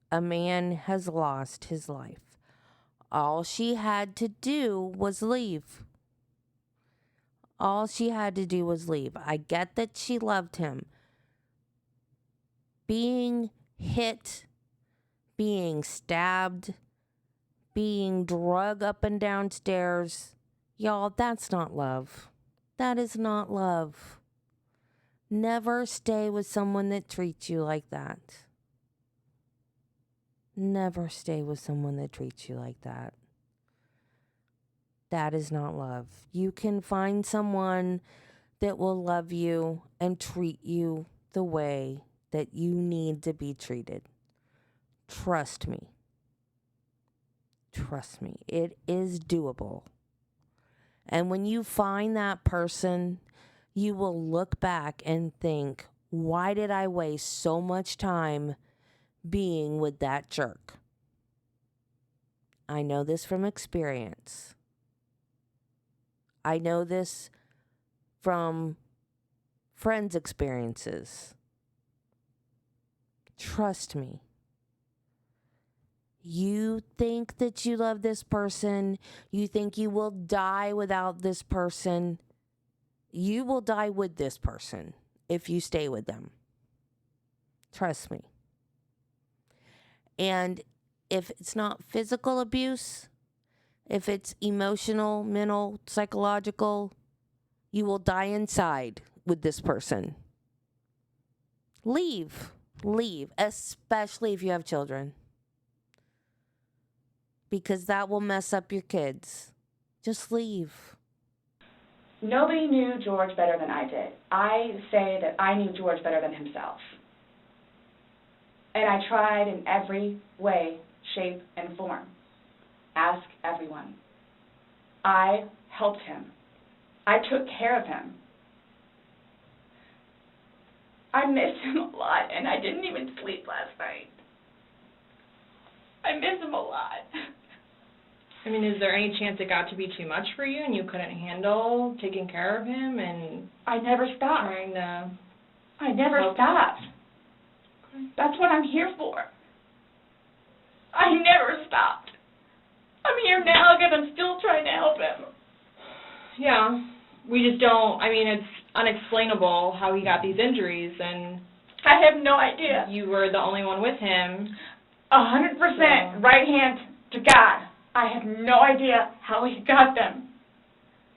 a man has lost his life. All she had to do was leave. All she had to do was leave. I get that she loved him. Being hit, being stabbed, being drug up and down stairs, y'all, that's not love. That is not love. Never stay with someone that treats you like that. Never stay with someone that treats you like that. That is not love. You can find someone that will love you and treat you the way that you need to be treated. Trust me. Trust me. It is doable. And when you find that person, you will look back and think, why did I waste so much time being with that jerk? I know this from experience. I know this from friends' experiences. Trust me. You think that you love this person. You think you will die without this person. You will die with this person if you stay with them. Trust me. And if it's not physical abuse, if it's emotional, mental, psychological, you will die inside with this person. Leave. Leave, especially if you have children. Because that will mess up your kids. Just leave. Nobody knew George better than I did. I say that I knew George better than himself. And I tried in every way, shape, and form. Ask everyone. I helped him. I took care of him. I miss him a lot, and I didn't even sleep last night. I miss him a lot. I mean, is there any chance it got to be too much for you and you couldn't handle taking care of him and I never stopped. Trying to I never stopped. Okay. That's what I'm here for. I never stopped. I'm here now because I'm still trying to help him. Yeah, we just don't, I mean, it's unexplainable how he got these injuries, and I have no idea. You were the only one with him. 100% right hand to God. I have no idea how he got them.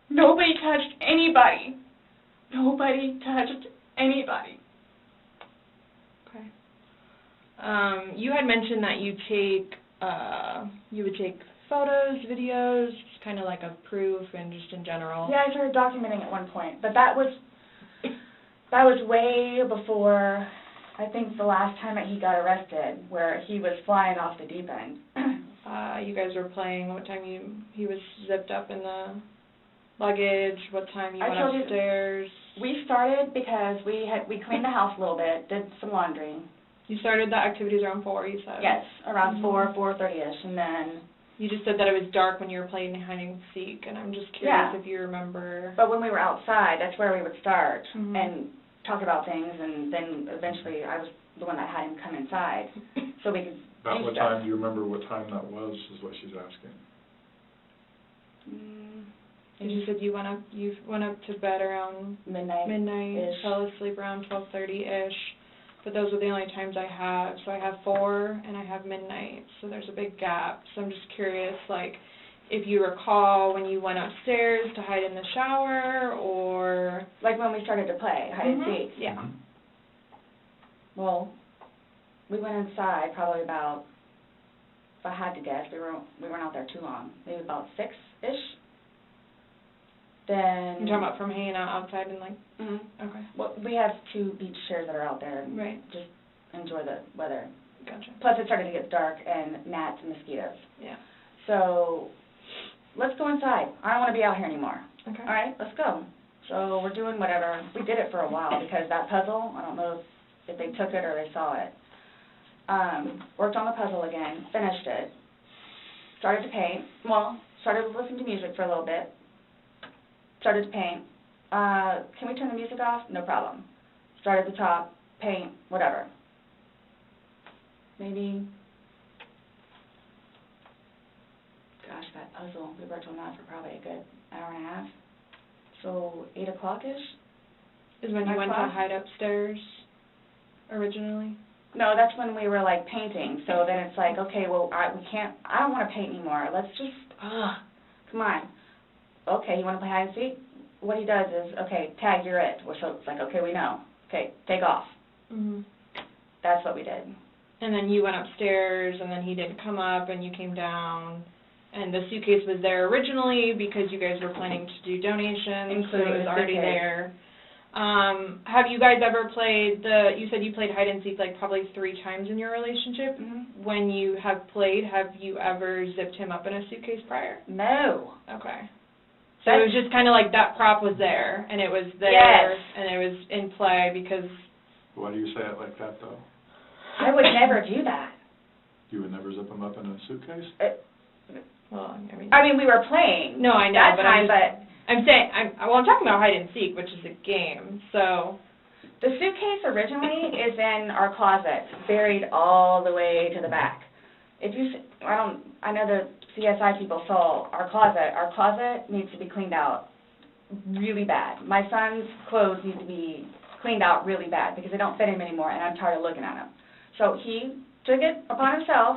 Nobody touched anybody. Nobody touched anybody. Okay. You had mentioned that you would take photos, videos, just kind of like a proof and just in general. Yeah, I started documenting at one point, but that was way before, I think, the last time that he got arrested, where he was flying off the deep end. You guys were playing, what time he was zipped up in the luggage, what time you went upstairs? We started because we cleaned the house a little bit, did some laundry. You started the activities around 4, you said? Yes, around 4:30ish, and then... You just said that it was dark when you were playing hide and seek, and I'm just curious if you remember. But when we were outside, that's where we would start and talk about things, and then eventually I was the one that had him come inside so we could About what time, do you remember what time that was, is what she's asking. And you said you went up to bed around midnight, fell asleep around 12:30ish. But those are the only times I have. So I have 4 and I have midnight. So there's a big gap. So I'm just curious, like, if you recall when you went upstairs to hide in the shower, or like when we started to play hide and seek. Yeah. Well, we went inside probably about, if I had to guess, we weren't out there too long. Maybe about 6-ish. Then you're talking about from hanging out outside and like. Okay. Well, we have 2 beach chairs that are out there. And just enjoy the weather. Gotcha. Plus, it started to get dark and gnats and mosquitoes. Yeah. So let's go inside. I don't want to be out here anymore. Okay. All right, let's go. So we're doing whatever. We did it for a while because that puzzle, I don't know if they took it or they saw it. Worked on the puzzle again, finished it. Started to paint. Well, started listening to music for a little bit. Started to paint. Can we turn the music off? No problem. Start at the top, paint, whatever. Maybe, gosh, that puzzle, we worked on that for probably a good hour and a half. So 8 o'clock-ish? Is when you went to hide upstairs originally? No, that's when we were like painting. So then it's like, okay, well, I don't want to paint anymore. Let's just, come on. Okay, you want to play hide and seek? What he does is, okay, tag, you're it. So it's like, okay, we know. Okay, take off. That's what we did. And then you went upstairs, and then he didn't come up, and you came down, and the suitcase was there originally because you guys were planning to do donations, so it was already there. Have you guys ever played you said you played hide and seek like probably 3 times in your relationship. When you have played, have you ever zipped him up in a suitcase prior? No. Okay. So it was just kind of like that prop was there, and it was there, and it was in play because... Why do you say it like that, though? I would never do that. You would never zip them up in a suitcase? Well, I mean, we were playing. No, I know, that time, I'm talking about hide and seek, which is a game, so... The suitcase originally is in our closet, buried all the way to the back. If you, I know the CSI people saw our closet. Our closet needs to be cleaned out really bad. My son's clothes need to be cleaned out really bad because they don't fit him anymore, and I'm tired of looking at them. So he took it upon himself,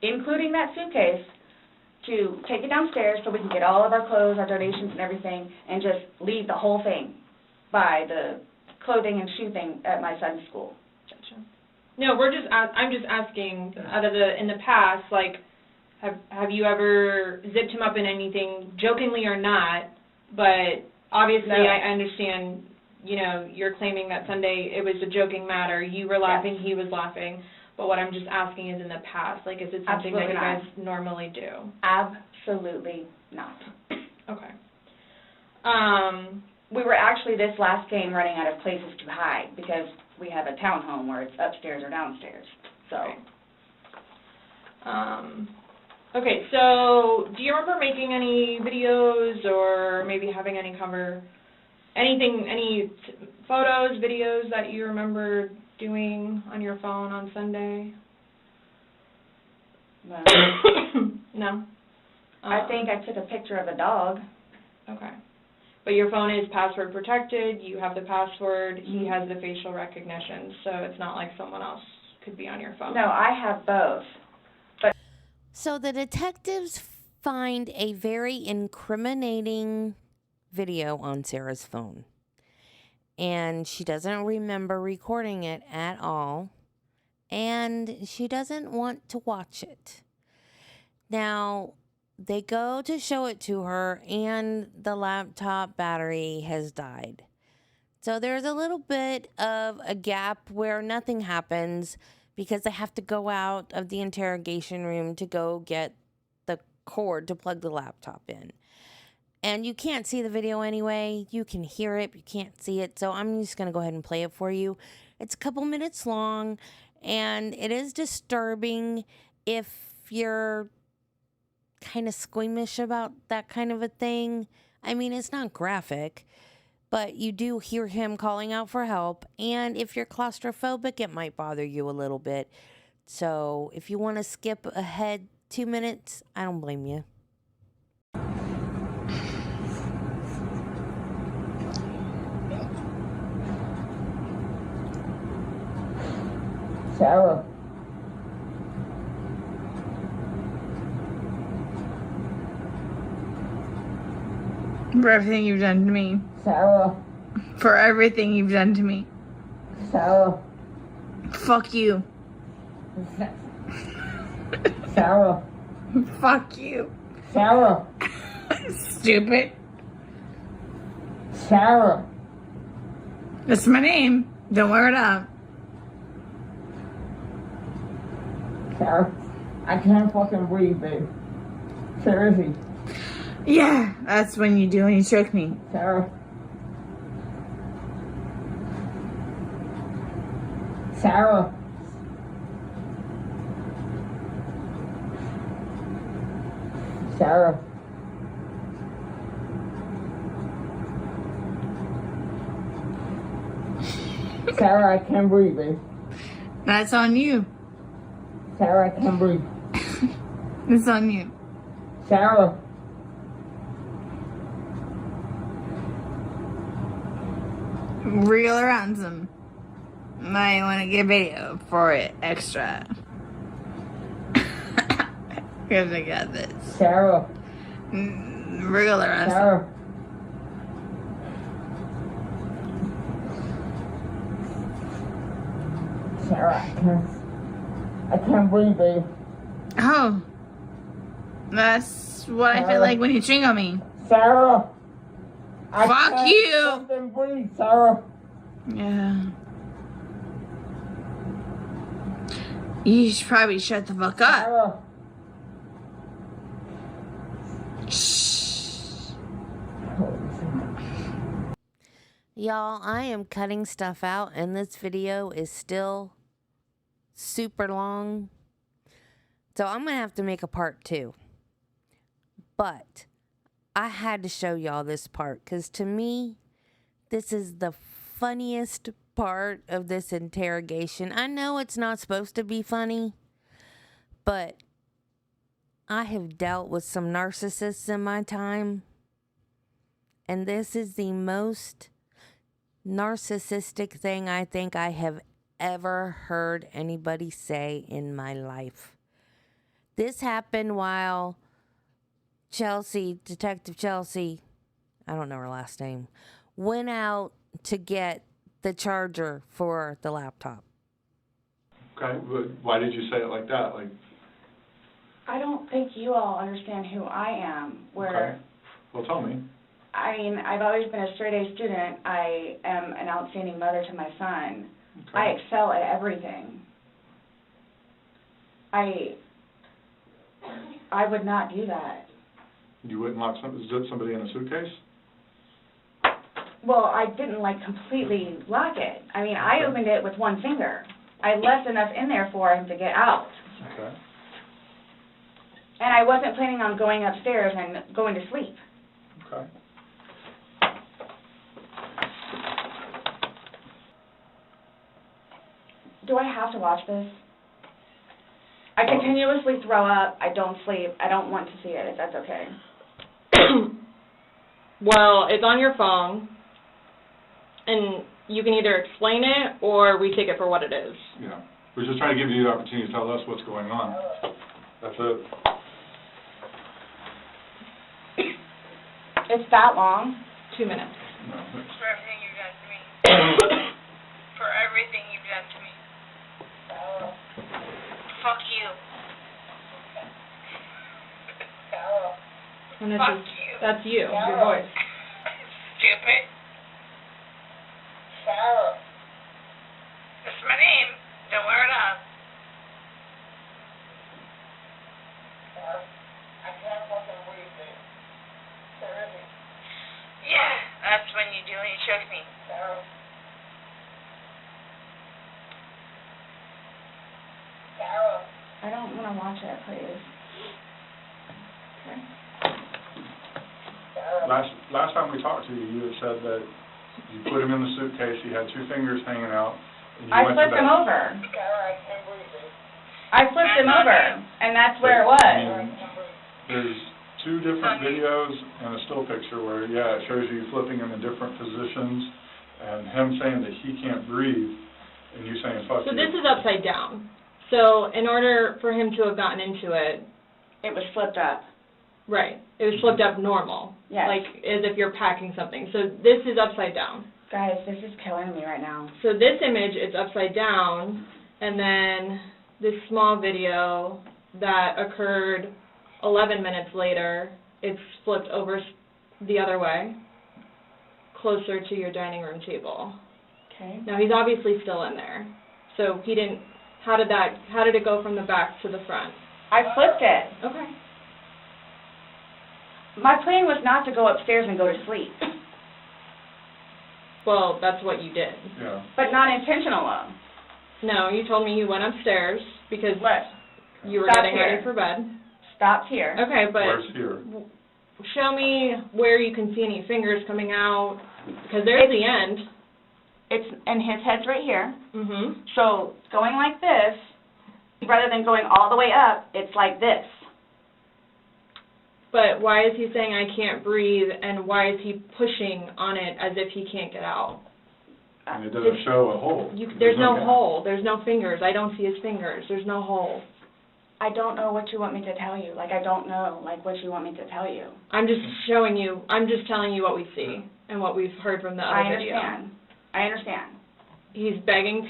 including that suitcase, to take it downstairs so we can get all of our clothes, our donations and everything, and just leave the whole thing by the clothing and shoe thing at my son's school. Gotcha. No, I'm just asking, in the past, like, have you ever zipped him up in anything, jokingly or not, but obviously No. I understand, you know, you're claiming that Sunday it was a joking matter. You were laughing, he was laughing. But what I'm just asking is in the past, like, is it something that you guys normally do? Absolutely not. Okay. We were actually this last game running out of places to hide because we have a townhome where it's upstairs or downstairs. So. Okay, so do you remember making any videos or maybe having any any photos, videos that you remember doing on your phone on Sunday? No. No? I think I took a picture of a dog. Okay. But your phone is password protected, you have the password, he has the facial recognition, so it's not like someone else could be on your phone. No, I have both. But So the detectives find a very incriminating video on Sarah's phone. And she doesn't remember recording it at all. And she doesn't want to watch it. Now, they go to show it to her, and the laptop battery has died. So there's a little bit of a gap where nothing happens because they have to go out of the interrogation room to go get the cord to plug the laptop in. And you can't see the video anyway. You can hear it, but you can't see it. So I'm just going to go ahead and play it for you. It's a couple minutes long, and it is disturbing if you're kind of squeamish about that kind of a thing. I mean, it's not graphic, but you do hear him calling out for help. And if you're claustrophobic, it might bother you a little bit. So if you want to skip ahead 2 minutes, I don't blame you. Sarah. For everything you've done to me. Sarah. For everything you've done to me. Sarah. Fuck you. Sarah. Fuck you. Sarah. Stupid. Sarah. That's my name. Don't wear it up. Sarah. I can't fucking breathe, babe. Seriously. Yeah, that's when you do when you choke me. Sarah. Sarah. Sarah. Sarah, I can't breathe, babe. That's on you. Sarah, I can't breathe. It's on you. Sarah. Real or ransom. I want to get video for it extra. Because I got this. Sarah. Real or ransom. Sarah. Sarah, I can't breathe, babe. Oh. That's what I feel like when you jingle me. Sarah. Fuck you. Fucking breathe, Sarah. Yeah. You should probably shut the fuck up. Sarah. Shh. Y'all, I am cutting stuff out, and this video is still super long. So I'm going to have to make a part 2. But I had to show y'all this part because to me, this is the funniest part of this interrogation. I know it's not supposed to be funny, but I have dealt with some narcissists in my time, and this is the most narcissistic thing I think I have ever heard anybody say in my life. This happened while Detective Chelsea, I don't know her last name, went out to get the charger for the laptop. Okay, but why did you say it like that? Like, I don't think you all understand who I am. Where okay. Well, tell me. I mean, I've always been a straight-A student. I am an outstanding mother to my son. Okay. I excel at everything. I would not do that. You wouldn't zip somebody in a suitcase? Well, I didn't, like, completely lock it. I mean, I opened it with one finger. I left enough in there for him to get out. Okay. And I wasn't planning on going upstairs and going to sleep. Okay. Do I have to watch this? I continuously throw up. I don't sleep. I don't want to see it, if that's okay. Well, it's on your phone, and you can either explain it or we take it for what it is. Yeah. We're just trying to give you the opportunity to tell us what's going on. That's it. It's that long? 2 minutes. No. For everything you've done to me. For everything you've done to me. Fuck you. And Fuck just, you. that's you, your voice. Stupid. Sarah. That's my name. Don't wear it up. I can't fucking breathe it. Terrific. Yeah, that's when you do when you choke me. Sarah. Sarah. I don't want to watch it, please. Last time we talked to you, you had said that you put him in the suitcase, he had 2 fingers hanging out, and you I went flipped to bed. him over. I flipped him over, and that's where it was. And there's 2 different videos and a still picture where, yeah, it shows you flipping him in different positions, and him saying that he can't breathe, and you saying, fuck So you. this is upside down. So in order for him to have gotten into it, it was flipped up. Right. It was flipped up normal. Yes. Like as if you're packing something. So this is upside down. Guys, this is killing me right now. So this image is upside down, and then this small video that occurred 11 minutes later, it's flipped over the other way, closer to your dining room table. Okay. Now he's obviously still in there. So he didn't, how did it go from the back to the front? I flipped it. Okay. My plan was not to go upstairs and go to sleep. Well, that's what you did. Yeah. But not intentional, though. No, you told me you went upstairs because you were Stop getting here. ready for bed. Stopped here. Okay, but Where's here? show me where you can see any fingers coming out, because there's the end. And his head's right here. Mm-hmm. So going like this, rather than going all the way up, it's like this. But why is he saying I can't breathe, and why is he pushing on it as if he can't get out? And it doesn't show a hole. There's no hole. There's no fingers. I don't see his fingers. There's no hole. I don't know what you want me to tell you. Like, I don't know, like, what you want me to tell you. I'm just showing you, I'm just telling you what we see and what we've heard from the other video. I understand. He's begging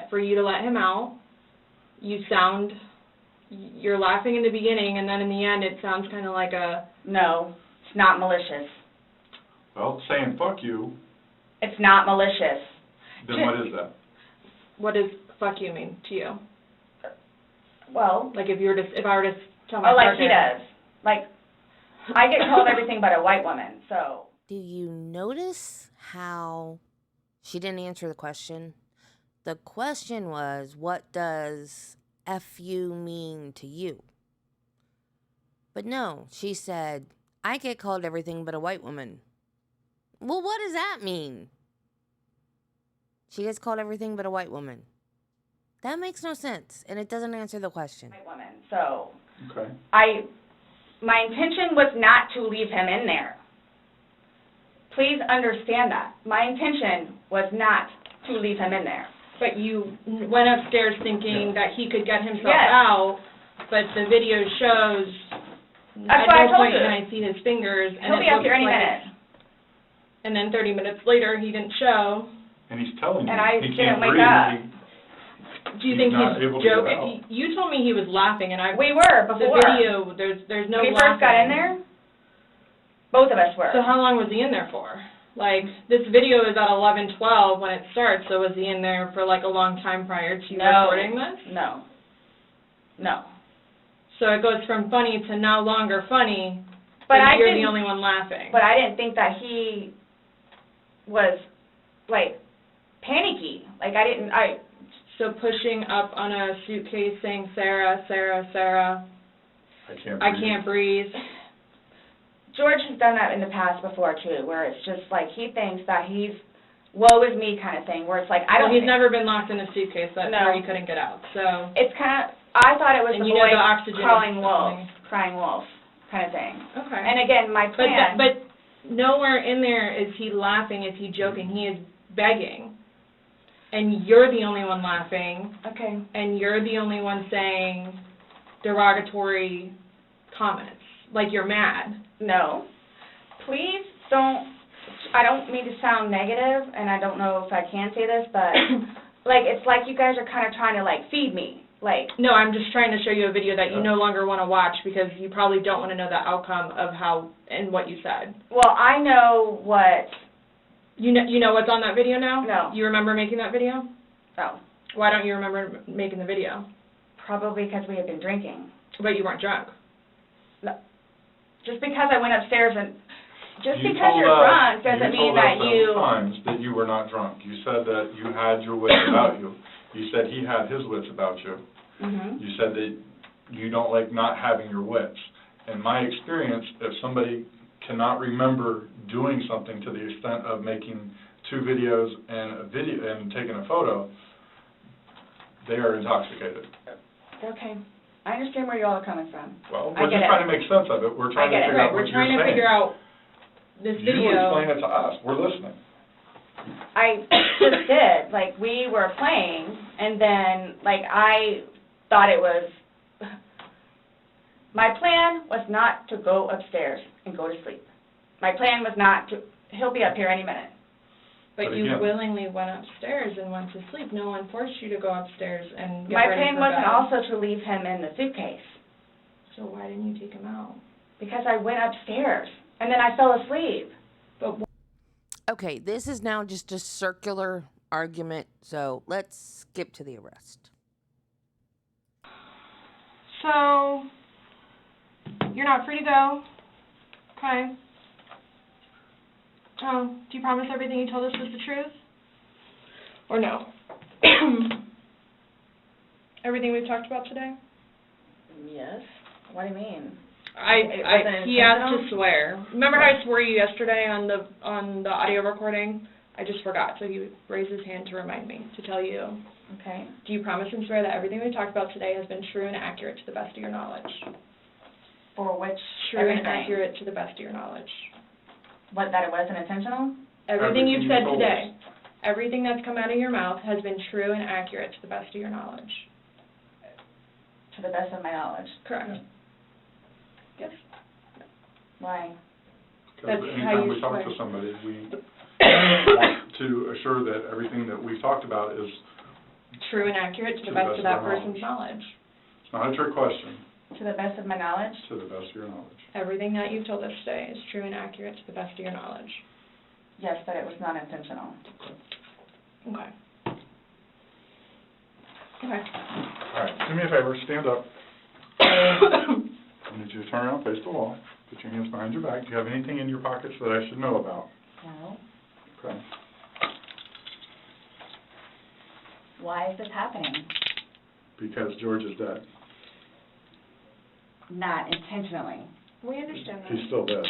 for you to let him out. You're laughing in the beginning, and then in the end it sounds kind of like a... No, it's not malicious. Well, saying fuck you. It's not malicious. Then what is that? What does fuck you mean to you? Well... Like if I were to tell my like partner... he does. Like, I get called everything but a white woman, so... Do you notice how she didn't answer the question? The question was, what does F you mean to you? But no, she said, I get called everything but a white woman. Well, what does that mean? She gets called everything but a white woman. That makes no sense, and it doesn't answer the question. White woman, so... Okay. My intention was not to leave him in there. Please understand that. My intention was not to leave him in there. But you went upstairs thinking that he could get himself Yes. out, but the video shows That's at what I no told point you. can I see his fingers. And He'll it be up looks here any like minute. And then 30 minutes later, he didn't show. And he's telling you And I he didn't can't wake breathe. up. Do you think not able he's to get joking? out. You told me he was laughing, and We were the before. video, there's no When we laughing. first got in there, Both of us were. So how long was he in there for? Like, this video is at 11:12 when it starts, so was he in there for, like, a long time prior to you recording this? No. No. So it goes from funny to no longer funny, but you're the only one laughing. But I didn't think that he was, like, panicky. Like, So pushing up on a suitcase saying, Sarah, Sarah, Sarah, I can't breathe. George has done that in the past before, too, where it's just, like, he thinks that he's woe is me kind of thing, where it's like, he's never been locked in a suitcase, that's where he couldn't get out, so. It's kind of, I thought it was the boy crying wolf kind of thing. Okay. And again, my plan. But nowhere in there is he laughing, is he joking, he is begging. And you're the only one laughing. Okay. And you're the only one saying derogatory comments, like you're mad. No. Please don't, I don't mean to sound negative, and I don't know if I can say this, but, like, it's like you guys are kind of trying to, like, feed me. Like, no, I'm just trying to show you a video that you no longer want to watch because you probably don't want to know the outcome of how and what you said. Well, I know what. You know what's on that video now? No. You remember making that video? No. Why don't you remember making the video? Probably because we had been drinking. But you weren't drunk. No. Just because I went upstairs and... Just because you're drunk doesn't mean that you... You told us times that you were not drunk. You said that you had your wits about you. You said he had his wits about you. Mm-hmm. You said that you don't like not having your wits. In my experience, if somebody cannot remember doing something to the extent of making 2 videos and taking a photo, they are intoxicated. Okay. I understand where you all are coming from. Well, we're just trying to make sense of it. We're trying to figure out what you're saying. We're trying to figure out this video. You explain it to us. We're listening. I just did. Like, we were playing, and then, like, I thought it was... My plan was not to go upstairs and go to sleep. My plan was not to... He'll be up here any minute. But you willingly went upstairs and went to sleep. No one forced you to go upstairs and get My ready plan for wasn't bed. also to leave him in the suitcase. So why didn't you take him out? Because I went upstairs, and then I fell asleep. But okay, this is now just a circular argument, so let's skip to the arrest. So, you're not free to go. Okay. Oh, do you promise everything you told us was the truth? Or no? Everything we've talked about today? Yes. What do you mean? He asked to swear. Remember how I swore you yesterday on the audio recording? I just forgot, so he raised his hand to remind me, to tell you. Okay. Do you promise and swear that everything we talked about today has been true and accurate to the best of your knowledge? For which True and accurate to the best of your knowledge. What, that it wasn't intentional? Everything you've said today, everything that's come out of your mouth has been true and accurate to the best of your knowledge. To the best of my knowledge. Correct. Yes. Why? Because anytime we talk to somebody, we want to assure that everything that we've talked about is true and accurate to the best of that person's knowledge. It's not a trick question. To the best of my knowledge? To the best of your knowledge. Everything that you've told us today is true and accurate to the best of your knowledge. Yes, but it was not intentional. Okay. Okay. All right, do me a favor, stand up. I need you to turn around, face the wall, put your hands behind your back. Do you have anything in your pockets that I should know about? No. Okay. Why is this happening? Because George is dead. Not intentionally. We understand that. He's still dead.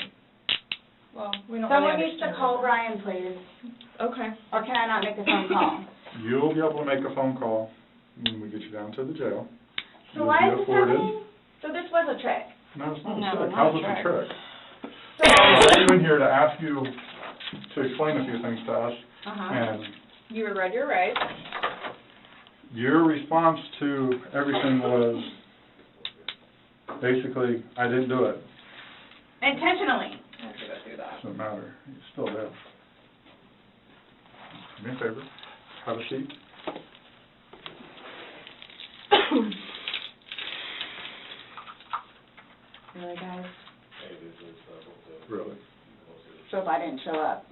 Well, we don't Someone really needs to understand call that. Brian, please. Okay. Or can I not make a phone call? You'll be able to make a phone call when we get you down to the jail. So why is this happening? So this was a trick? No, it's not No, a trick. not How's a this a trick. trick? I brought you in here to ask you to explain a few things to us, and You were read your rights. your response to everything was basically, I didn't do it. Intentionally. I have to go through that. Doesn't matter. He's still dead. Do me a favor. Have a seat. Really, guys? Really? So if I didn't show up.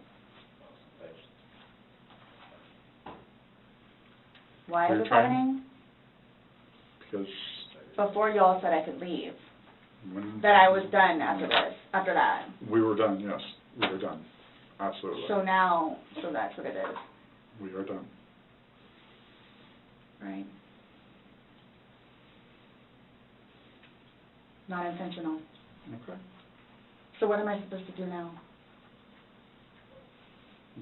Why is this happening? Because Before you all said I could leave. when... That I was done after that. We were done, yes. We were done. Absolutely. So that's what it is. We are done. Right. Not intentional. Okay. So what am I supposed to do now?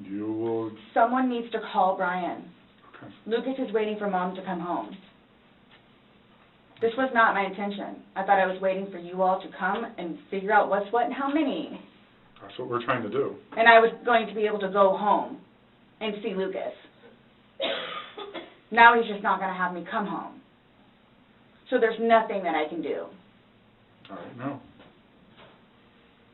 You will... Someone needs to call Brian. Okay. Lucas is waiting for Mom to come home. This was not my intention. I thought I was waiting for you all to come and figure out what's what and how many. That's what we're trying to do. And I was going to be able to go home and see Lucas. Now he's just not going to have me come home. So there's nothing that I can do. All right, no.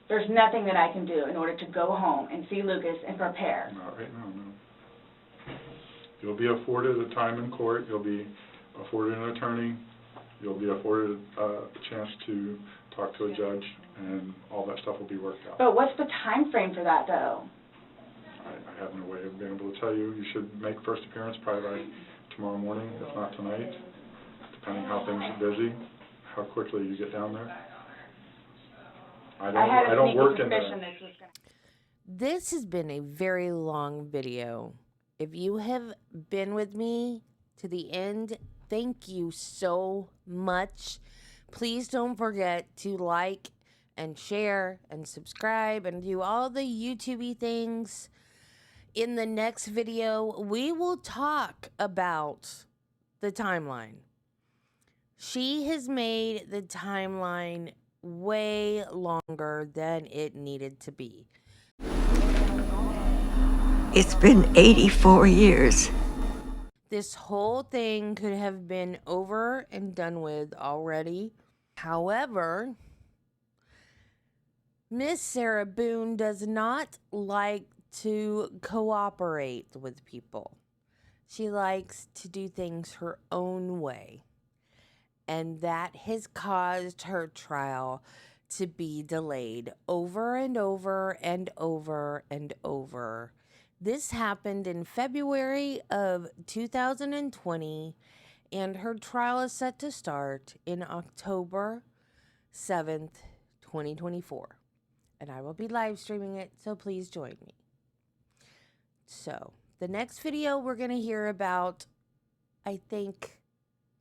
There's nothing that I can do in order to go home and see Lucas and prepare. Not right now, no. You'll be afforded a time in court. You'll be afforded an attorney. You'll be afforded a chance to talk to a judge, and all that stuff will be worked out. But what's the time frame for that, though? I have no way of being able to tell you. You should make first appearance probably by tomorrow morning, if not tonight, depending how things are busy, how quickly you get down there. I don't work in there. This has been a very long video. If you have been with me to the end, thank you so much. Please don't forget to like and share and subscribe and do all the YouTube-y things. In the next video, we will talk about the timeline. She has made the timeline way longer than it needed to be. It's been 84 years. This whole thing could have been over and done with already. However, Miss Sarah Boone does not like to cooperate with people. She likes to do things her own way. And that has caused her trial to be delayed over and over and over and over. This happened in February of 2020, and her trial is set to start in October 7th, 2024. And I will be live streaming it, so please join me. So, the next video we're going to hear about, I think,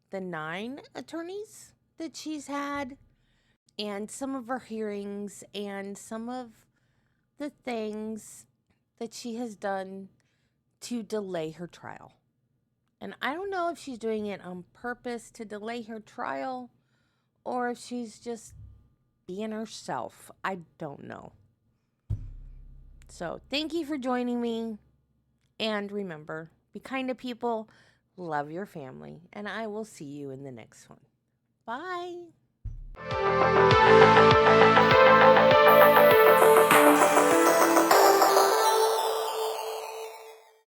the 9 attorneys that she's had, and some of her hearings, and some of the things that she has done to delay her trial. And I don't know if she's doing it on purpose to delay her trial, or if she's just being herself. I don't know. So, thank you for joining me. And remember, be kind to people, love your family, and I will see you in the next one. Bye.